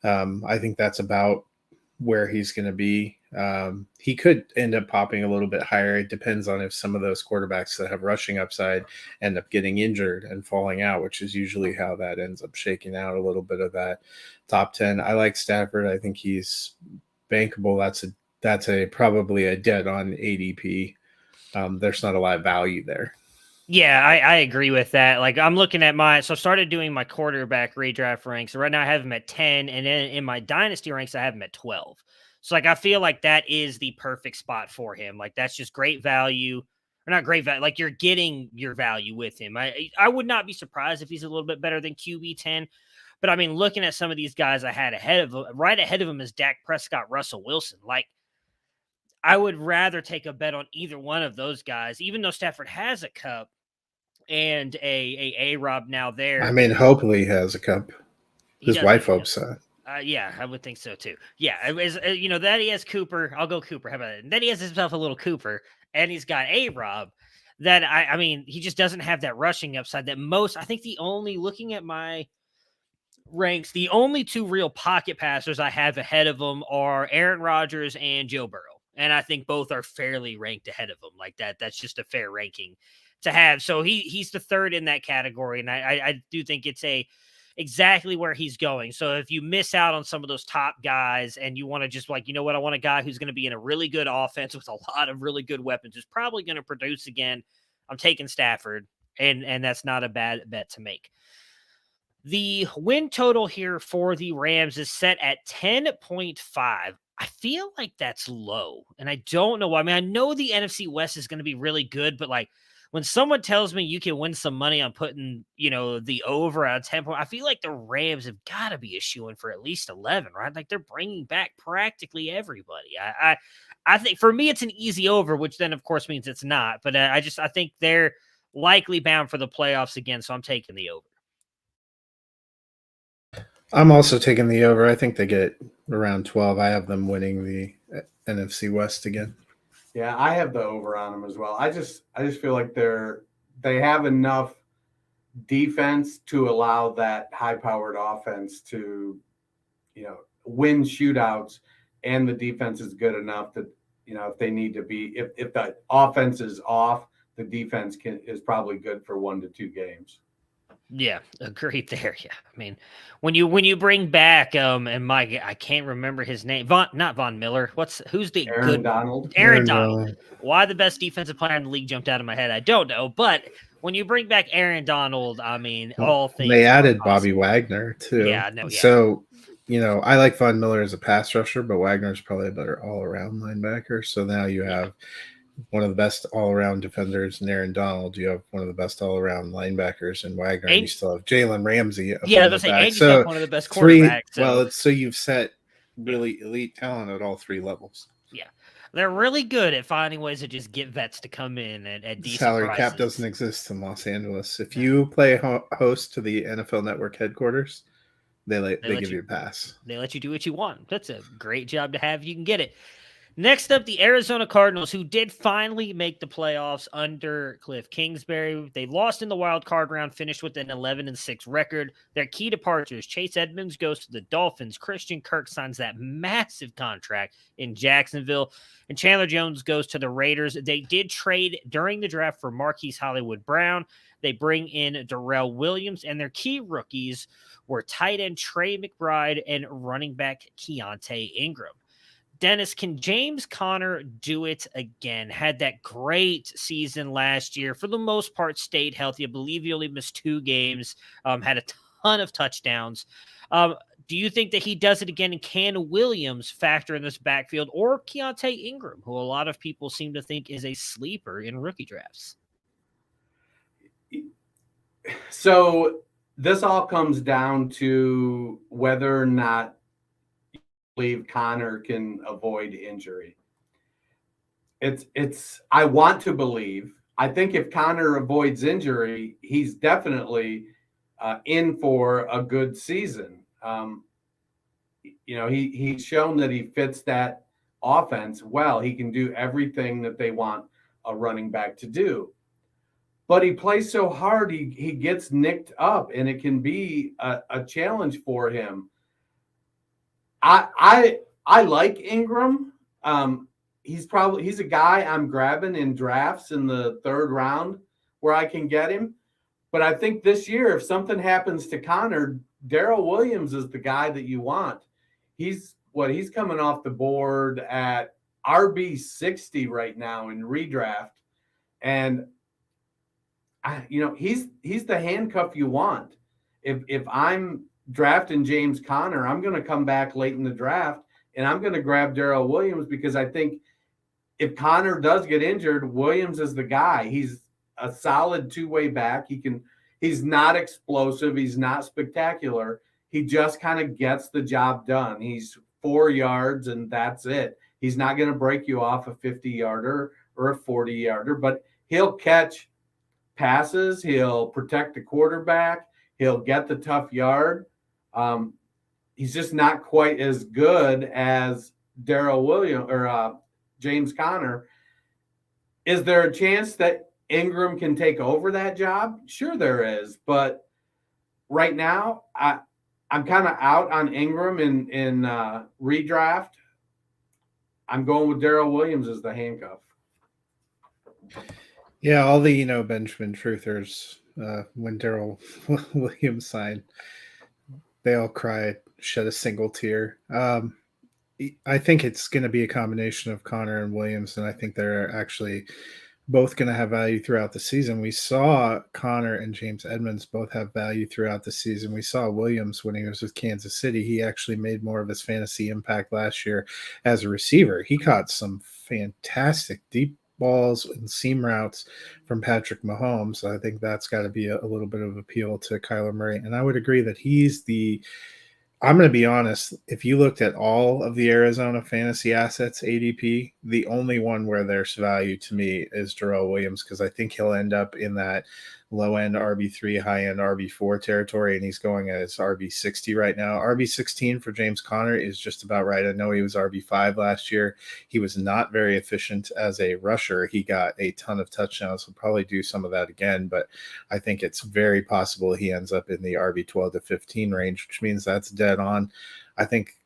I think that's about where he's going to be. He could end up popping a little bit higher. It depends on if some of those quarterbacks that have rushing upside end up getting injured and falling out, which is usually how that ends up shaking out a little bit of that top 10. I like Stafford. I think he's bankable. That's probably a dead on ADP. There's not a lot of value there. Yeah, I agree with that. Like, I'm looking at I started doing my quarterback redraft ranks. Right now I have him at 10, and then in my dynasty ranks, I have him at 12. So, I feel like that is the perfect spot for him. Like, that's just great value. Or not great value. Like, you're getting your value with him. I would not be surprised if he's a little bit better than QB 10. But, I mean, looking at some of these guys I had right ahead of him is Dak Prescott, Russell Wilson. Like, I would rather take a bet on either one of those guys, even though Stafford has a Kupp and a Arob now there. I mean, hopefully he has a Kupp. His wife hopes so. Yeah, I would think so too. Yeah, that he has Cooper. I'll go Cooper. How about it? And then he has himself a little Cooper, and he's got Arob. That I mean, he just doesn't have that rushing upside that most. I think looking at my ranks, the only 2 real pocket passers I have ahead of him are Aaron Rodgers and Joe Burrow, and I think both are fairly ranked ahead of him. Like that. That's just a fair ranking to have. So he's the 3rd in that category, and I do think it's exactly where he's going. So if you miss out on some of those top guys and you want to just I want a guy who's going to be in a really good offense with a lot of really good weapons, who's probably going to produce again, I'm taking Stafford, and that's not a bad bet to make. The win total here for the Rams is set at 10.5. I feel like that's low, and I don't know why. I mean, I know the NFC West is going to be really good, but when someone tells me you can win some money on putting, the over at 10 point, I feel like the Rams have got to be a shoo-in for at least 11, right? Like they're bringing back practically everybody. I think for me, it's an easy over, which then of course means it's not, but I think they're likely bound for the playoffs again. So I'm taking the over. I'm also taking the over. I think they get around 12. I have them winning the NFC West again. Yeah, I have the over on them as well. I just feel like they have enough defense to allow that high-powered offense to, win shootouts, and the defense is good enough that, if they need to be, if the offense is off, the defense is probably good for 1 to 2 games. Yeah, agreed there. Yeah, I mean, when you bring back and Mike, I can't remember his name. Not Von Miller. Who's the Aaron good Donald? Aaron Donald. Why the best defensive player in the league jumped out of my head? I don't know, but when you bring back Aaron Donald, I mean, all things. They added Bobby Wagner too. Yeah, no. Yeah. So I like Von Miller as a pass rusher, but Wagner's probably a better all-around linebacker. So now you have one of the best all-around defenders in Aaron Donald. You have one of the best all-around linebackers in Wagner, and you still have Jalen Ramsey up Yeah, I in was the going to say, back. and you have one of the best quarterbacks. So you've set really elite talent at all three levels. Yeah, they're really good at finding ways to just get vets to come in at decent salary prices. cap doesn't exist in Los Angeles. If you play host to the NFL Network headquarters, they give you a pass. They let you do what you want. That's a great job to have. You can get it. Next up, the Arizona Cardinals, who did finally make the playoffs under Cliff Kingsbury. They lost in the wild card round, finished with an 11-6 record. Their key departures: Chase Edmonds goes to the Dolphins. Christian Kirk signs that massive contract in Jacksonville. And Chandler Jones goes to the Raiders. They did trade during the draft for Marquise Hollywood Brown. They bring in Darrell Williams, and their key rookies were tight end Trey McBride and running back Keontae Ingram. Dennis, can James Conner do it again? Had that great season last year. For the most part, stayed healthy. I believe he only missed 2 games, had a ton of touchdowns. Do you think that he does it again? And can Williams factor in this backfield, or Keontae Ingram, who a lot of people seem to think is a sleeper in rookie drafts? So this all comes down to whether or not believe Conner can avoid injury. I want to believe. I think if Conner avoids injury, he's definitely in for a good season. He's shown that he fits that offense well. He can do everything that they want a running back to do. But he plays so hard, he gets nicked up, and it can be a challenge for him. I like Ingram. He's a guy I'm grabbing in drafts in the 3rd round where I can get him. But I think this year, if something happens to Conner, Darrell Williams is the guy that you want. He's coming off the board at RB 60 right now in redraft, and he's the handcuff you want. If I'm drafting James Conner, I'm going to come back late in the draft and I'm going to grab Darrell Williams, because I think if Conner does get injured, Williams is the guy. He's a solid 2-way back. He's not explosive. He's not spectacular. He just kind of gets the job done. He's 4 yards and that's it. He's not going to break you off a 50-yarder or a 40-yarder, but he'll catch passes. He'll protect the quarterback. He'll get the tough yard. He's just not quite as good as Darrell Williams or James Conner. Is there a chance that Ingram can take over that job? Sure there is, but right now I'm kind of out on Ingram in redraft. I'm going with Darrell Williams as the handcuff. Yeah, all the Benjamin truthers when Darrell Williams signed, they all cried, shed a single tear. I think it's going to be a combination of Conner and Williams, and I think they're actually both going to have value throughout the season. We saw Conner and James Edmonds both have value throughout the season. We saw Williams when he was with Kansas City. He actually made more of his fantasy impact last year as a receiver. He caught some fantastic deep balls and seam routes from Patrick Mahomes. I think that's got to be a little bit of appeal to Kyler Murray. And I would agree that I'm going to be honest, if you looked at all of the Arizona fantasy assets ADP, the only one where there's value to me is Darrell Williams, because I think he'll end up in that low-end RB3, high-end RB4 territory, and he's going as RB60 right now. RB16 for James Conner is just about right. I know he was RB5 last year. He was not very efficient as a rusher. He got a ton of touchdowns. He'll probably do some of that again, but I think it's very possible he ends up in the RB12 to 15 range, which means that's dead on. I think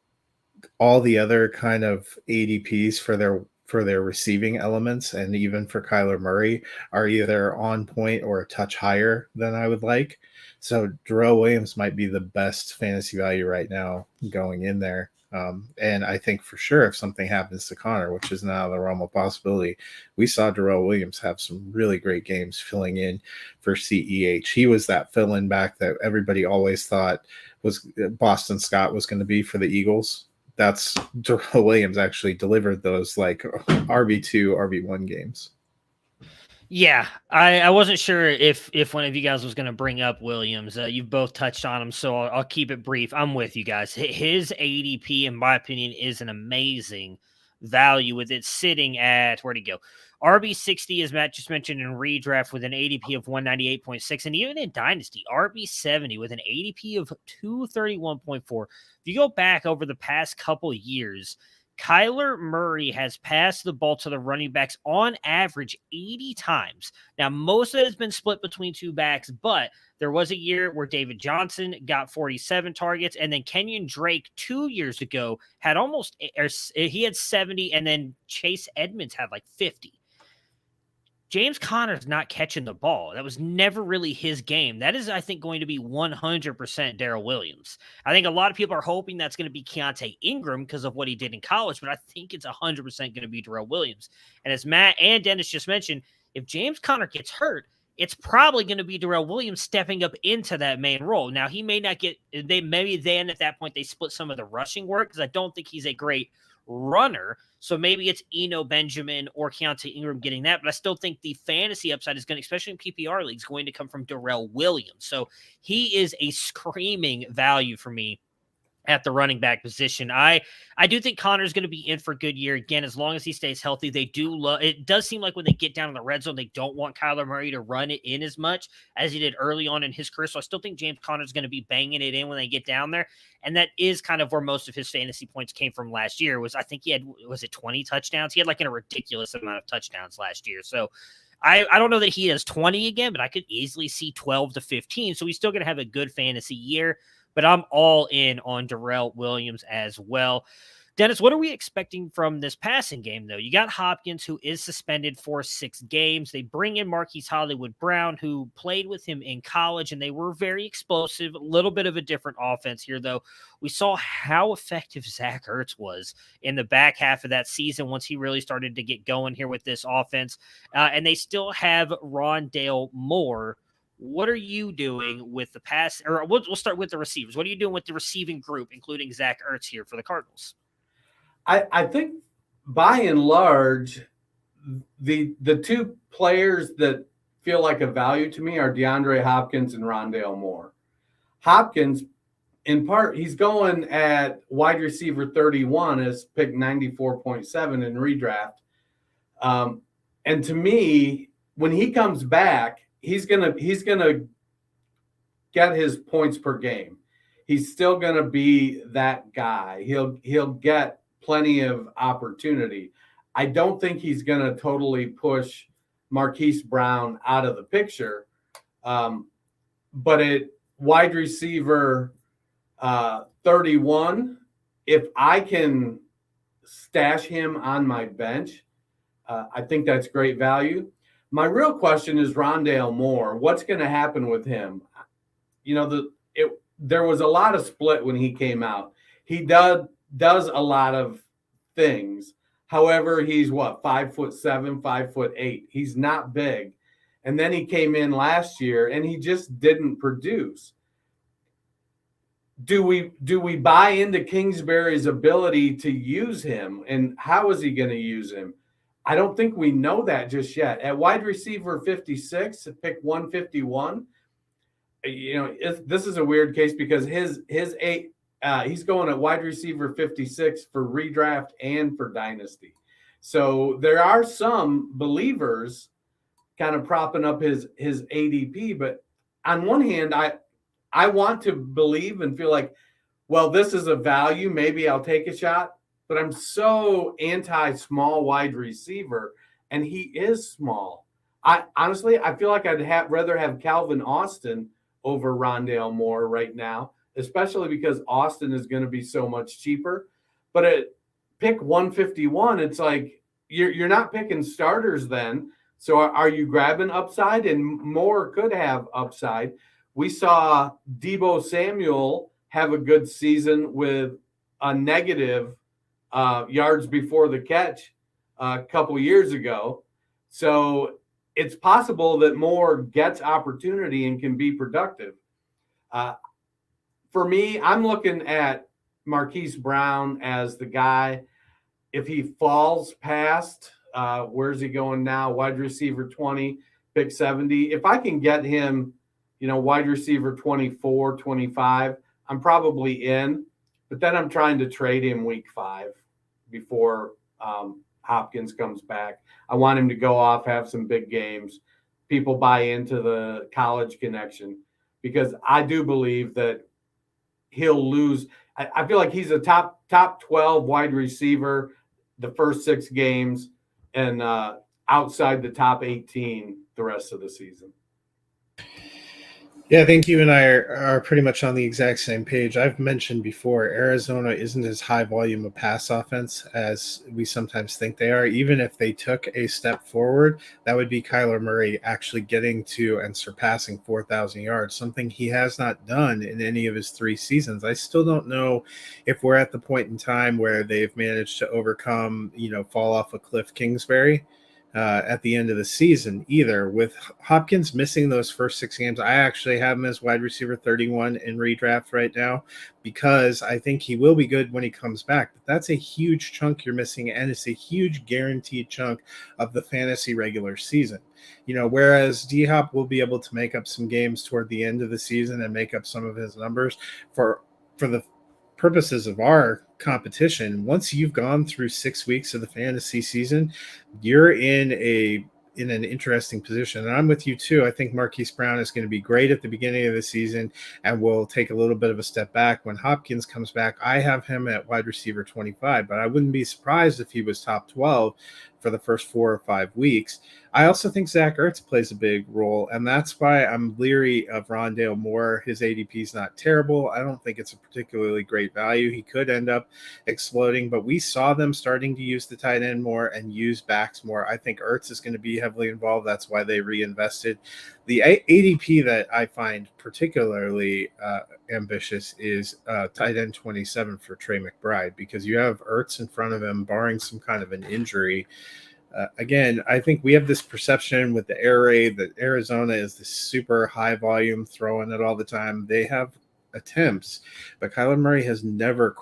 all the other kind of ADPs for their receiving elements, and even for Kyler Murray, are either on point or a touch higher than I would like. So Darrell Williams might be the best fantasy value right now going in there. And I think for sure if something happens to Conner, which is not out of the realm of possibility, we saw Darrell Williams have some really great games filling in for CEH. He was that fill-in back that everybody always thought was Boston Scott was going to be for the Eagles that's Darrell Williams actually delivered those like RB2, RB1 games. Yeah, I wasn't sure if one of you guys was going to bring up Williams. You've both touched on him, so I'll keep it brief. I'm with you guys. His ADP, in my opinion, is an amazing value with it sitting at, where'd he go? RB60, as Matt just mentioned, in redraft with an ADP of 198.6, and even in Dynasty, RB70 with an ADP of 231.4. If you go back over the past couple years, Kyler Murray has passed the ball to the running backs on average 80 times. Now, most of it has been split between two backs, but there was a year where David Johnson got 47 targets, and then Kenyon Drake 2 years ago had he had 70, and then Chase Edmonds had like 50. James Conner's not catching the ball. That was never really his game. That is, I think, going to be 100% Darrell Williams. I think a lot of people are hoping that's going to be Keontae Ingram because of what he did in college, but I think it's 100% going to be Darrell Williams. And as Matt and Dennis just mentioned, if James Conner gets hurt, it's probably going to be Darrell Williams stepping up into that main role. Now, he may not get – maybe then at that point they split some of the rushing work because I don't think he's a great runner. So maybe it's Eno Benjamin or Keontae Ingram getting that, but I still think the fantasy upside is going to, especially in PPR leagues, going to come from Darrell Williams. So he is a screaming value for me at the running back position. I do think Connor's going to be in for a good year again, as long as he stays healthy. They do love it. Does seem like when they get down in the red zone, they don't want Kyler Murray to run it in as much as he did early on in his career. So I still think James Conner's going to be banging it in when they get down there. And that is kind of where most of his fantasy points came from last year. Was I think he had, was it 20 touchdowns? He had like a ridiculous amount of touchdowns last year. So I don't know that he has 20 again, but I could easily see 12 to 15. So he's still going to have a good fantasy year. But I'm all in on Darrell Williams as well. Dennis, what are we expecting from this passing game, though? You got Hopkins, who is suspended for 6 games. They bring in Marquise Hollywood-Brown, who played with him in college, and they were very explosive. A little bit of a different offense here, though. We saw how effective Zach Ertz was in the back half of that season once he really started to get going here with this offense. And they still have Rondale Moore. What are you doing with the pass? Or we'll start with the receivers. What are you doing with the receiving group, including Zach Ertz here for the Cardinals? I think by and large, the two players that feel like a value to me are DeAndre Hopkins and Rondale Moore. Hopkins, in part, he's going at wide receiver 31 as pick 94.7 in redraft. And to me, when he comes back, he's gonna get his points per game. He's still gonna be that guy. He'll get plenty of opportunity. I don't think he's gonna totally push Marquise Brown out of the picture. But at wide receiver 31, if I can stash him on my bench, I think that's great value. My real question is Rondale Moore. What's going to happen with him? You know, there was a lot of split when he came out. He does a lot of things. However, he's 5'7", 5'8". He's not big. And then he came in last year and he just didn't produce. Do we buy into Kingsbury's ability to use him? And how is he going to use him? I don't think we know that just yet. At wide receiver 56, pick 151, you know, this is a weird case because he's going at wide receiver 56 for redraft and for dynasty. So there are some believers kind of propping up his ADP, but on one hand, I want to believe and feel like, well, this is a value. Maybe I'll take a shot. But I'm so anti-small wide receiver, and he is small. I feel like I'd rather have Calvin Austin over Rondale Moore right now, especially because Austin is going to be so much cheaper. But at pick 151, it's like you're not picking starters then. So are you grabbing upside? And Moore could have upside. We saw Deebo Samuel have a good season with a negative yards before the catch a couple years ago. So it's possible that Moore gets opportunity and can be productive. For me, I'm looking at Marquise Brown as the guy. If he falls past, where's he going now? Wide receiver 20, pick 70. If I can get him, wide receiver 24, 25, I'm probably in. But then I'm trying to trade him week 5 before Hopkins comes back. I want him to go off, have some big games. People buy into the college connection because I do believe that he'll lose. I feel like he's a top 12 wide receiver the first 6 games and outside the top 18 the rest of the season. Yeah, I think you and I are pretty much on the exact same page. I've mentioned before, Arizona isn't as high volume of pass offense as we sometimes think they are. Even if they took a step forward, that would be Kyler Murray actually getting to and surpassing 4,000 yards, something he has not done in any of his 3 seasons. I still don't know if we're at the point in time where they've managed to overcome, fall off a cliff Kingsbury. At the end of the season either. With Hopkins missing those first 6 games, I actually have him as wide receiver 31 in redraft right now because I think he will be good when he comes back. But that's a huge chunk you're missing, and it's a huge guaranteed chunk of the fantasy regular season. Whereas D-Hop will be able to make up some games toward the end of the season and make up some of his numbers for the purposes of our competition. Once you've gone through 6 weeks of the fantasy season, you're in an interesting position. And I'm with you too. I think Marquise Brown is going to be great at the beginning of the season and will take a little bit of a step back when Hopkins comes back. I have him at wide receiver 25, but I wouldn't be surprised if he was top 12 for the first 4 or 5 weeks. I also think Zach Ertz plays a big role, and that's why I'm leery of Rondale Moore. His ADP is not terrible. I don't think it's a particularly great value. He could end up exploding, but we saw them starting to use the tight end more and use backs more. I think Ertz is going to be heavily involved. That's why they reinvested. The ADP that I find particularly ambitious is tight end 27 for Trey McBride, because you have Ertz in front of him, barring some kind of an injury. Again, I think we have this perception with the air raid that Arizona is this super high volume throwing it all the time. They have attempts, but Kyler Murray has never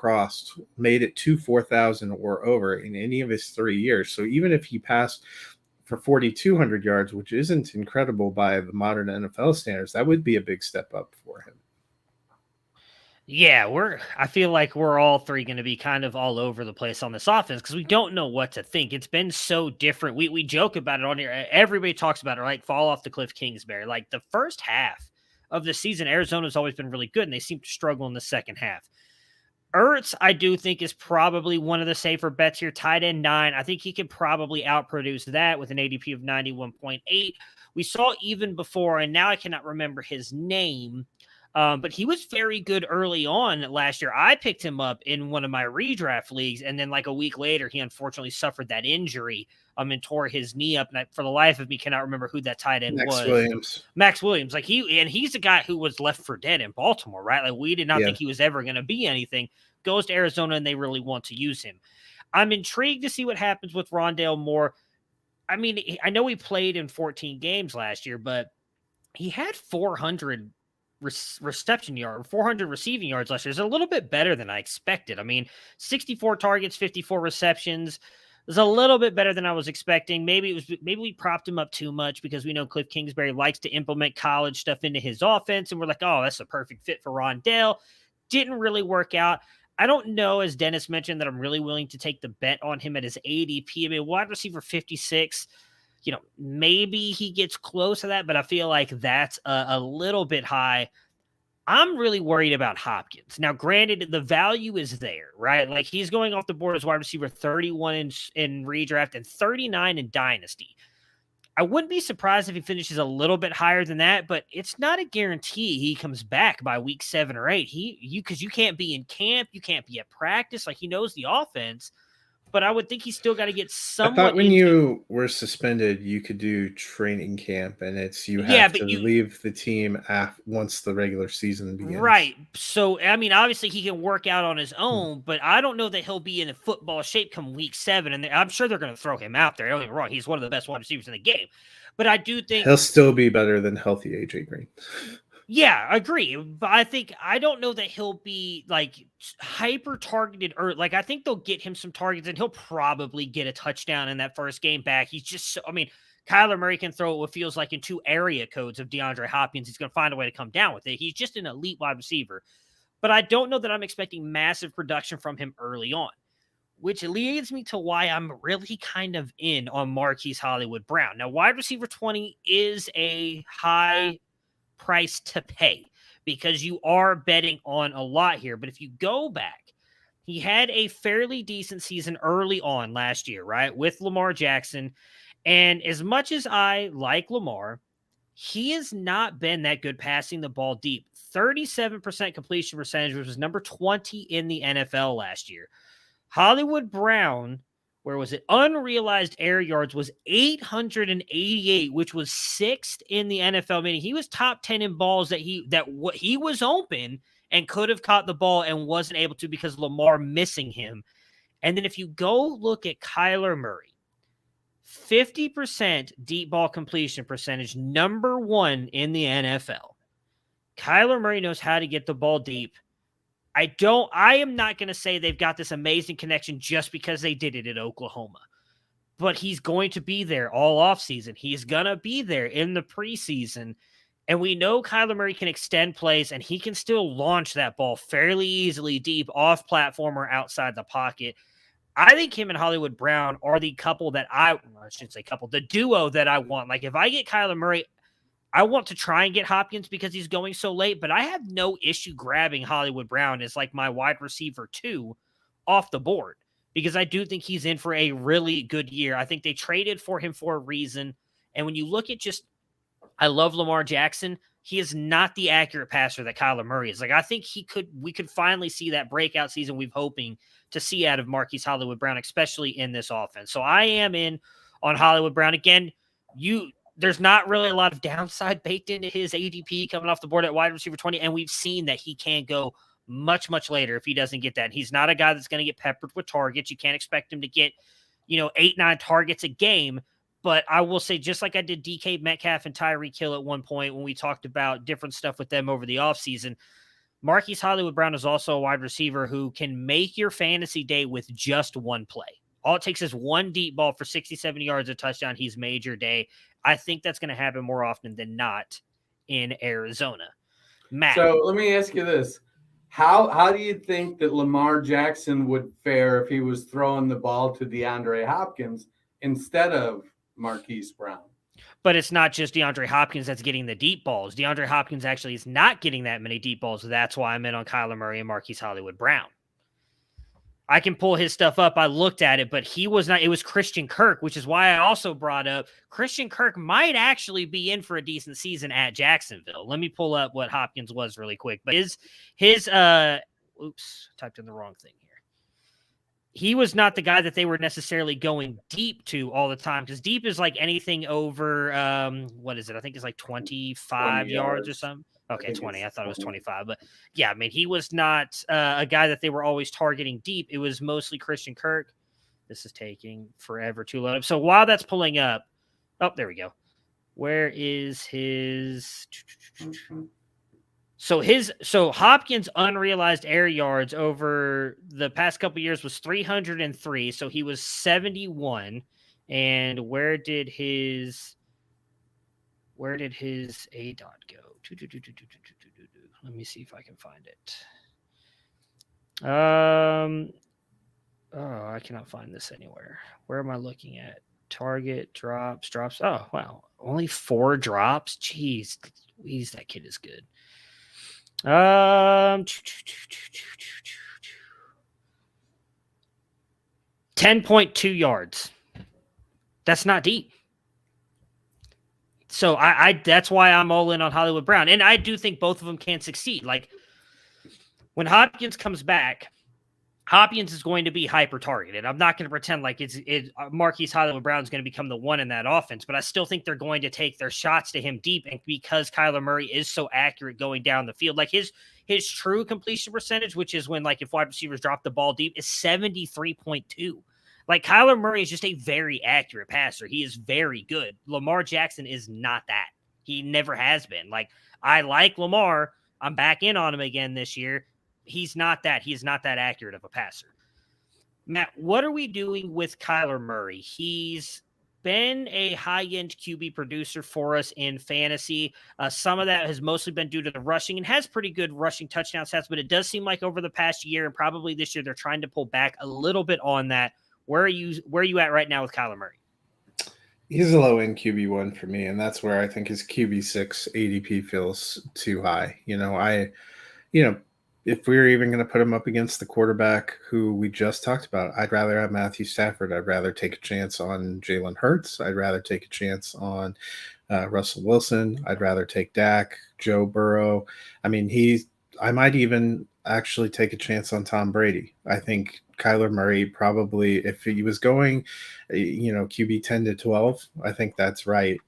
made it to 4,000 or over in any of his 3 years. So even if he passed for 4,200 yards, which isn't incredible by the modern NFL standards, that would be a big step up for him. Yeah, I feel like we're all 3 going to be kind of all over the place on this offense because we don't know what to think. It's been so different. We joke about it on here. Everybody talks about it, like fall off the cliff Kingsbury. Like the first half of the season, Arizona's always been really good, and they seem to struggle in the second half. Ertz, I do think, is probably one of the safer bets here. Tight end 9. I think he could probably outproduce that with an ADP of 91.8. We saw even before, and now I cannot remember his name, but he was very good early on last year. I picked him up in one of my redraft leagues, and then like a week later, he unfortunately suffered that injury and tore his knee up. And I, for the life of me, cannot remember who that tight end was. Max Williams. Like he's a guy who was left for dead in Baltimore, right? Like we did not think he was ever going to be anything. Goes to Arizona, and they really want to use him. I'm intrigued to see what happens with Rondale Moore. I mean, I know he played in 14 games last year, but he had 400 reception yard, 400 receiving yards last year. Is a little bit better than I expected. I mean, 64 targets, 54 receptions. It was a little bit better than I was expecting. Maybe we propped him up too much because we know Cliff Kingsbury likes to implement college stuff into his offense, and we're like, oh, that's a perfect fit for Rondale. Didn't really work out. I don't know, as Dennis mentioned, that I'm really willing to take the bet on him at his ADP. I mean, wide receiver 56, maybe he gets close to that, but I feel like that's a little bit high. I'm really worried about Hopkins. Now, granted, the value is there, right? Like he's going off the board as wide receiver 31 in redraft and 39 in dynasty. I wouldn't be surprised if he finishes a little bit higher than that, but it's not a guarantee he comes back by week 7 or 8. Because you can't be in camp, you can't be at practice. Like he knows the offense, but I would think he's still got to get somewhat. I thought when you were suspended, you could do training camp, and you have to leave the team once the regular season begins. Right. So, I mean, obviously he can work out on his own, but I don't know that he'll be in a football shape come week 7, and I'm sure they're going to throw him out there. Don't get me wrong. He's one of the best wide receivers in the game. But I do think he'll still be better than healthy AJ Green. Yeah, I agree. But I don't know that he'll be like hyper targeted or like I think they'll get him some targets and he'll probably get a touchdown in that first game back. He's just so, I mean, Kyler Murray can throw what feels like in 2 area codes of DeAndre Hopkins. He's going to find a way to come down with it. He's just an elite wide receiver. But I don't know that I'm expecting massive production from him early on, which leads me to why I'm really kind of in on Marquise Hollywood Brown. Now, wide receiver 20 is a high price to pay because you are betting on a lot here. But if you go back, he had a fairly decent season early on last year, right? With Lamar Jackson. And as much as I like Lamar, he has not been that good passing the ball deep. 37% completion percentage, which was number 20 in the NFL last year. Hollywood Brown, where was it? Unrealized air yards was 888, which was 6th in the NFL. Meaning he was top 10 in balls that he was open and could have caught the ball and wasn't able to because Lamar missing him. And then if you go look at Kyler Murray, 50% deep ball completion percentage, number 1 in the NFL. Kyler Murray knows how to get the ball deep. I am not going to say they've got this amazing connection just because they did it at Oklahoma, but he's going to be there all offseason. He's going to be there in the preseason. And we know Kyler Murray can extend plays and he can still launch that ball fairly easily deep off platform or outside the pocket. I think him and Hollywood Brown are the couple that I shouldn't say couple, the duo that I want. Like if I get Kyler Murray, I want to try and get Hopkins because he's going so late, but I have no issue grabbing Hollywood Brown as like my wide receiver 2 off the board because I do think he's in for a really good year. I think they traded for him for a reason. And when you look at I love Lamar Jackson. He is not the accurate passer that Kyler Murray is. Like I think we could finally see that breakout season we've hoping to see out of Marquise Hollywood Brown, especially in this offense. So I am in on Hollywood Brown. Again, there's not really a lot of downside baked into his ADP coming off the board at wide receiver 20, and we've seen that he can go much, much later if he doesn't get that. And he's not a guy that's going to get peppered with targets. You can't expect him to get, 8-9 targets a game. But I will say, just like I did DK Metcalf and Tyreek Hill at one point when we talked about different stuff with them over the offseason, Marquise Hollywood Brown is also a wide receiver who can make your fantasy day with just one play. All it takes is one deep ball for 60-70 yards, a touchdown. He's made your day. I think that's going to happen more often than not in Arizona. Matt. So let me ask you this. How do you think that Lamar Jackson would fare if he was throwing the ball to DeAndre Hopkins instead of Marquise Brown? But it's not just DeAndre Hopkins that's getting the deep balls. DeAndre Hopkins actually is not getting that many deep balls. That's why I'm in on Kyler Murray and Marquise Hollywood Brown. I can pull his stuff up. I looked at it, but he was not. It was Christian Kirk, which is why I also brought up Christian Kirk might actually be in for a decent season at Jacksonville. Let me pull up what Hopkins was really quick. But typed in the wrong thing here. He was not the guy that they were necessarily going deep to all the time because deep is like anything over, what is it? I think it's like 25 yards or something. Okay, 20. I thought it was 25. But yeah, I mean, he was not a guy that they were always targeting deep. It was mostly Christian Kirk. This is taking forever to load up. So while that's pulling up, there we go. Where is his? So Hopkins' unrealized air yards over the past couple of years was 303. So he was 71. And where did his A dot go? Let me see if I can find it. I cannot find this anywhere. Where am I looking at? Target drops. Oh, wow. Only 4 drops. Jeez, that kid is good. 10.2 yards. That's not deep. So I that's why I'm all in on Hollywood Brown. And I do think both of them can succeed. Like when Hopkins comes back, Hopkins is going to be hyper targeted. I'm not going to pretend like it's Marquise Hollywood Brown is going to become the one in that offense, but I still think they're going to take their shots to him deep. And because Kyler Murray is so accurate going down the field, like his true completion percentage, which is when like if wide receivers drop the ball deep, is 73.2. Like Kyler Murray is just a very accurate passer. He is very good. Lamar Jackson is not that. He never has been. Like, I like Lamar. I'm back in on him again this year. He's not that. He's not that accurate of a passer. Matt, what are we doing with Kyler Murray? He's been a high-end QB producer for us in fantasy. Some of that has mostly been due to the rushing and has pretty good rushing touchdown stats, but it does seem like over the past year and probably this year they're trying to pull back a little bit on that. Where are you at right now with Kyler Murray? He's a low-end QB1 for me, and that's where I think his QB6 ADP feels too high. If we were even going to put him up against the quarterback who we just talked about, I'd rather have Matthew Stafford. I'd rather take a chance on Jalen Hurts. I'd rather take a chance on Russell Wilson. I'd rather take Dak, Joe Burrow. I mean, I might even actually take a chance on Tom Brady. I think Kyler Murray probably, if he was going, QB 10 to 12, I think that's right.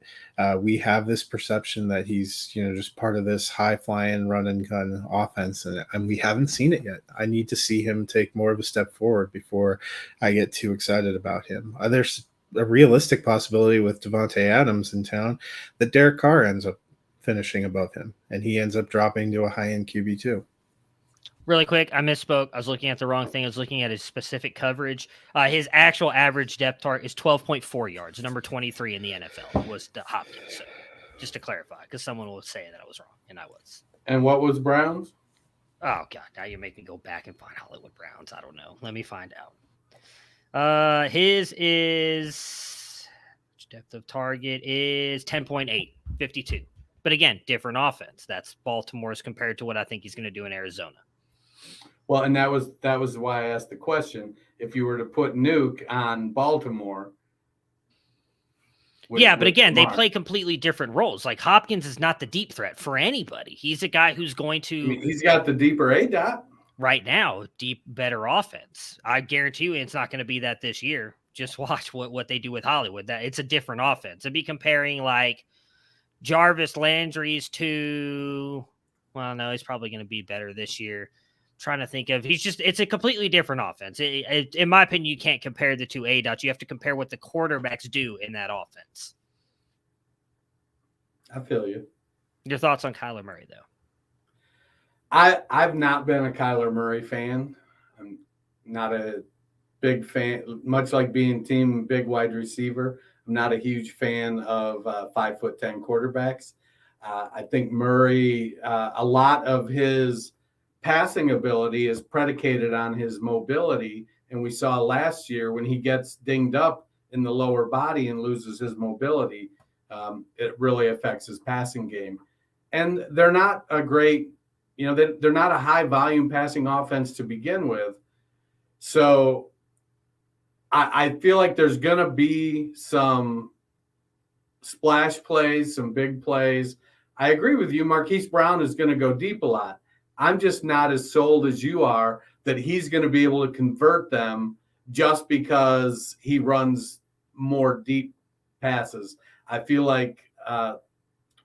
We have this perception that he's, just part of this high-flying run-and-gun offense, and we haven't seen it yet. I need to see him take more of a step forward before I get too excited about him. There's a realistic possibility with Devontae Adams in town that Derek Carr ends up finishing above him, and he ends up dropping to a high-end QB2. Really quick, I misspoke. I was looking at the wrong thing. I was looking at his specific coverage. His actual average depth chart is 12.4 yards. Number 23 in the NFL was the Hopkins. So just to clarify, because someone will say that I was wrong, and I was. And what was Brown's? Oh, God. Now you make me go back and find Hollywood Browns. I don't know. Let me find out. His is depth of target is 10.8, 52. But again, different offense. That's Baltimore's compared to what I think he's going to do in Arizona. Well, and that was why I asked the question. If you were to put Nuke on Baltimore. But again, they play completely different roles. Like Hopkins is not the deep threat for anybody. He's a guy who's going to. He's got the deeper A-dot. Right now, better offense. I guarantee you it's not going to be that this year. Just watch what they do with Hollywood. That it's a different offense. It'd be comparing like Jarvis Landry's to. Well, no, he's probably going to be better this year. Trying to think of it's a completely different offense. In my opinion, you can't compare the two A-dots. You have to compare what the quarterbacks do in that offense. I feel you. Your thoughts on Kyler Murray, though? I've not been a Kyler Murray fan. I'm not a big fan, much like being team big wide receiver. I'm not a huge fan of 5'10" quarterbacks. I think Murray, a lot of his passing ability is predicated on his mobility. And we saw last year when he gets dinged up in the lower body and loses his mobility, it really affects his passing game. And they're not a great, they're not a high volume passing offense to begin with. So I feel like there's going to be some splash plays, some big plays. I agree with you. Marquise Brown is going to go deep a lot. I'm just not as sold as you are that he's going to be able to convert them just because he runs more deep passes. I feel like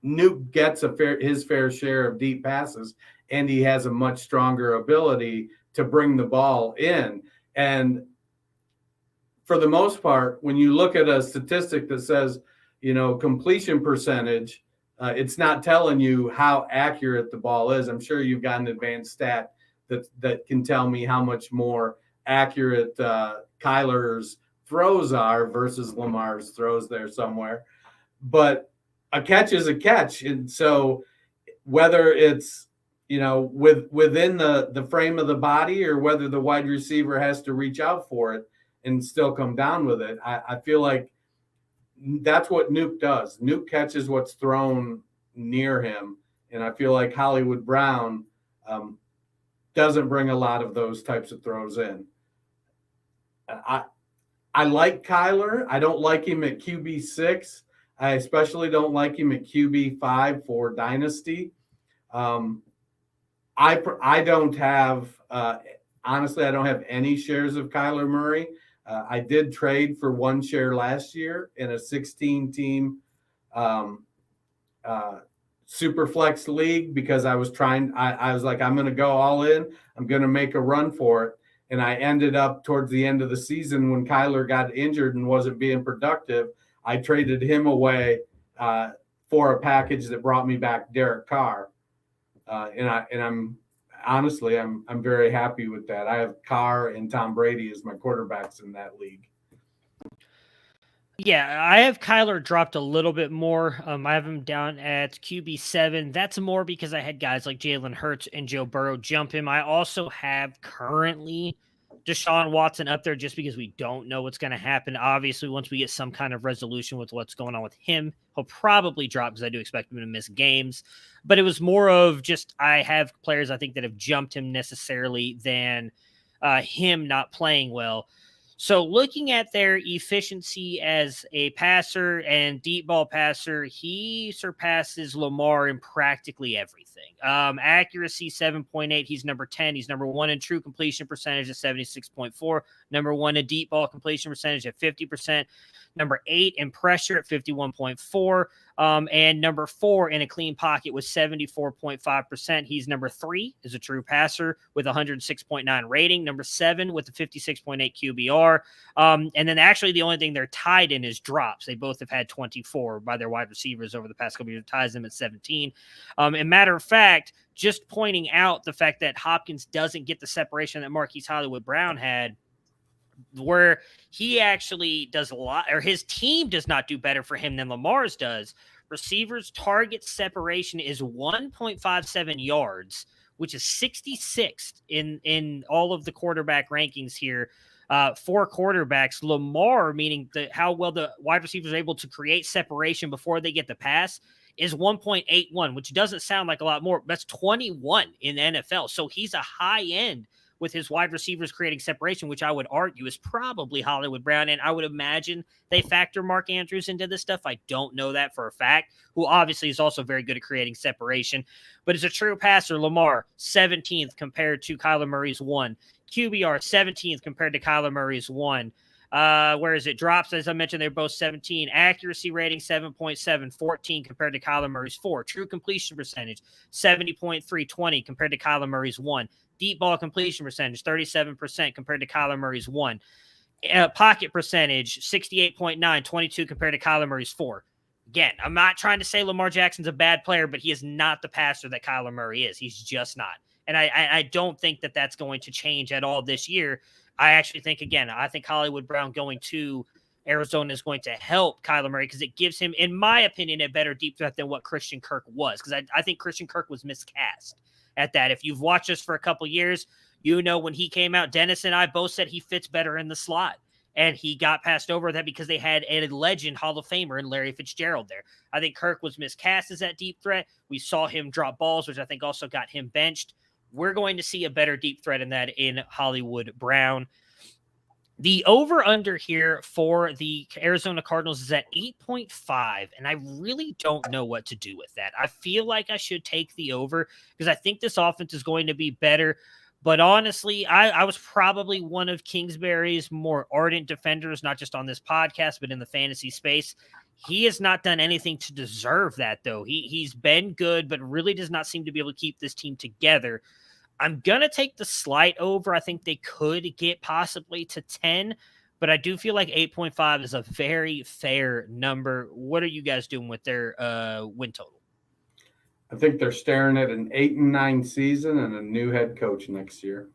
Nuke gets his fair share of deep passes, and he has a much stronger ability to bring the ball in. And for the most part, when you look at a statistic that says, completion percentage, it's not telling you how accurate the ball is. I'm sure you've got an advanced stat that can tell me how much more accurate Kyler's throws are versus Lamar's throws there somewhere. But a catch is a catch. And so whether it's, within the frame of the body or whether the wide receiver has to reach out for it and still come down with it, I feel like that's what Nuke does. Nuke catches what's thrown near him. And I feel like Hollywood Brown doesn't bring a lot of those types of throws in. I like Kyler. I don't like him at QB6. I especially don't like him at QB5 for Dynasty. I don't have, honestly, I don't have any shares of Kyler Murray. I did trade for one share last year in a 16-team Superflex league because I was like, I'm going to go all in. I'm going to make a run for it. And I ended up towards the end of the season when Kyler got injured and wasn't being productive, I traded him away for a package that brought me back Derek Carr. I'm honestly, I'm very happy with that. I have Carr and Tom Brady as my quarterbacks in that league. Yeah, I have Kyler dropped a little bit more. I have him down at QB7. That's more because I had guys like Jalen Hurts and Joe Burrow jump him. I also have currently Deshaun Watson up there just because we don't know what's going to happen. Obviously, once we get some kind of resolution with what's going on with him, he'll probably drop because I do expect him to miss games. But it was more of just I have players I think that have jumped him necessarily than him not playing well. So looking at their efficiency as a passer and deep ball passer, he surpasses Lamar in practically everything. Accuracy 7.8, he's number 10. He's number 1 in true completion percentage at 76.4. Number 1 in deep ball completion percentage at 50%. Number 8 in pressure at 51.4. And number 4 in a clean pocket with 74.5%. He's number 3 as a true passer with 106.9 rating. Number 7 with a 56.8 QBR. And then actually the only thing they're tied in is drops. They both have had 24 by their wide receivers over the past couple of years, ties them at 17. And matter of fact, just pointing out the fact that Hopkins doesn't get the separation that Marquise Hollywood Brown had, where he actually does a lot, or his team does not do better for him than Lamar's does. Receivers target separation is 1.57 yards, which is 66th in all of the quarterback rankings here. For quarterbacks, Lamar, meaning how well the wide receivers are able to create separation before they get the pass, is 1.81, which doesn't sound like a lot more. That's 21 in the NFL. So he's a high end with his wide receivers creating separation, which I would argue is probably Hollywood Brown. And I would imagine they factor Mark Andrews into this stuff. I don't know that for a fact, who obviously is also very good at creating separation. But as a true passer, Lamar, 17th compared to Kyler Murray's 1. QBR, 17th compared to Kyler Murray's 1. Where is it? Drops, as I mentioned, they're both 17. Accuracy rating, 7.7, 14 compared to Kyler Murray's 4. True completion percentage, 70.3, 20 compared to Kyler Murray's 1. Deep ball completion percentage, 37% compared to Kyler Murray's 1. Pocket percentage, 68.9, 22 compared to Kyler Murray's 4. Again, I'm not trying to say Lamar Jackson's a bad player, but he is not the passer that Kyler Murray is. He's just not. And I don't think that that's going to change at all this year. I actually think, again, I think Hollywood Brown going to Arizona is going to help Kyler Murray because it gives him, in my opinion, a better deep threat than what Christian Kirk was. Because I think Christian Kirk was miscast at that. If you've watched us for a couple years, you know when he came out, Dennis and I both said he fits better in the slot. And he got passed over that because they had a legend Hall of Famer in Larry Fitzgerald there. I think Kirk was miscast as that deep threat. We saw him drop balls, which I think also got him benched. We're going to see a better deep threat in that in Hollywood Brown. The over-under here for the Arizona Cardinals is at 8.5, and I really don't know what to do with that. I feel like I should take the over because I think this offense is going to be better. But honestly, I was probably one of Kingsbury's more ardent defenders, not just on this podcast, but in the fantasy space. He has not done anything to deserve that, though. He's been good, but really does not seem to be able to keep this team together. I'm going to take the slight over. I think they could get possibly to 10, but I do feel like 8.5 is a very fair number. What are you guys doing with their win total? I think they're staring at an 8-9 season and a new head coach next year.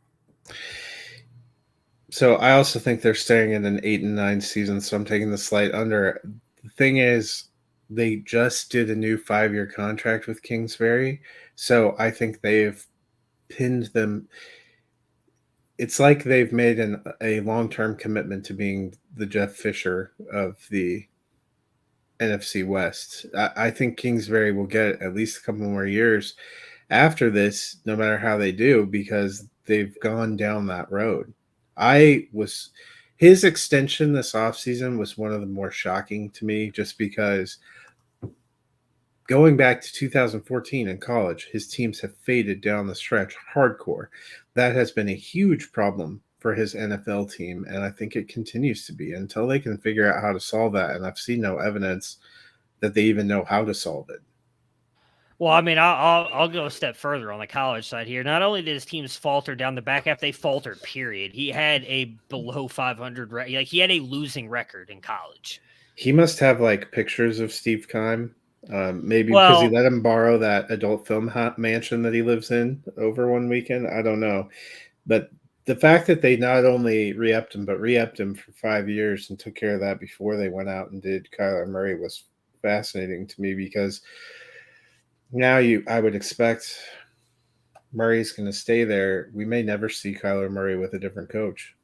So I also think they're staying in an 8-9 season, so I'm taking the slight under. The thing is, they just did a new 5-year contract with Kingsbury, so I think they've pinned them. It's like they've made a long-term commitment to being the Jeff Fisher of the NFC West. I think Kingsbury will get at least a couple more years after this, no matter how they do, because they've gone down that road. His extension this offseason was one of the more shocking to me, just because going back to 2014 in college, his teams have faded down the stretch hardcore. That has been a huge problem for his NFL team, and I think it continues to be until they can figure out how to solve that, and I've seen no evidence that they even know how to solve it. Well, I mean, I'll go a step further on the college side here. Not only did his teams falter down the back half, they faltered, period. He had a below 500 he had a losing record in college. He must have like pictures of Steve Keim Maybe because he Well, let him borrow that adult film mansion that he lives in over one weekend. I don't know. But the fact that they not only re-upped him, but re-upped him for 5 years and took care of that before they went out and did Kyler Murray was fascinating to me, because now I would expect Murray's going to stay there. We may never see Kyler Murray with a different coach.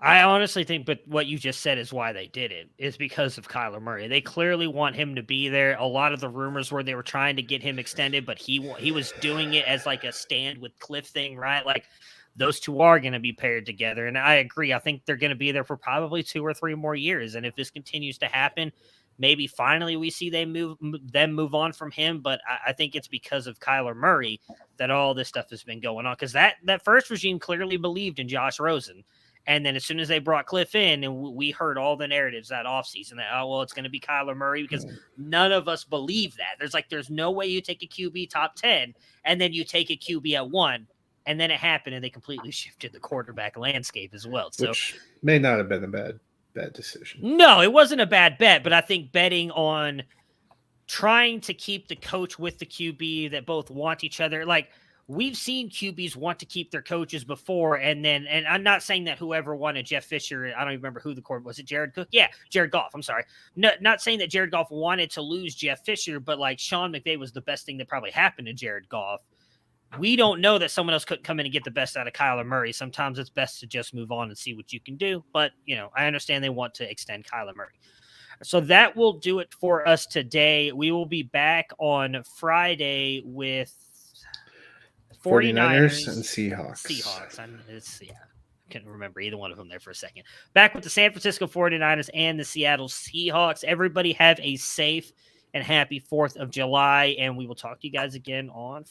I honestly think, but what you just said is why they did it, is because of Kyler Murray. They clearly want him to be there. A lot of the rumors were they were trying to get him extended, but he was doing it as like a stand with Cliff thing, right? Like those two are going to be paired together. And I agree. I think they're going to be there for probably 2 or 3 more years. And if this continues to happen, maybe finally we see them move on from him. But I think it's because of Kyler Murray that all this stuff has been going on. Because that first regime clearly believed in Josh Rosen. And then as soon as they brought Cliff in, and we heard all the narratives that offseason that, oh, well, it's going to be Kyler Murray, because none of us believe that. There's no way you take a QB top 10 and then you take a QB at 1. And then it happened, and they completely shifted the quarterback landscape as well. So, which may not have been a bad decision. No, it wasn't a bad bet, but I think betting on trying to keep the coach with the QB that both want each other, like – we've seen QBs want to keep their coaches before, and I'm not saying that whoever wanted Jeff Fisher, I don't even remember who the court was. It Jared Cook? Yeah, Jared Goff. I'm sorry. No, not saying that Jared Goff wanted to lose Jeff Fisher, but like Sean McVay was the best thing that probably happened to Jared Goff. We don't know that someone else couldn't come in and get the best out of Kyler Murray. Sometimes it's best to just move on and see what you can do. But, I understand they want to extend Kyler Murray. So that will do it for us today. We will be back on Friday with 49ers and Seahawks. I couldn't remember either one of them there for a second. Back with the San Francisco 49ers and the Seattle Seahawks. Everybody have a safe and happy 4th of July, and we will talk to you guys again on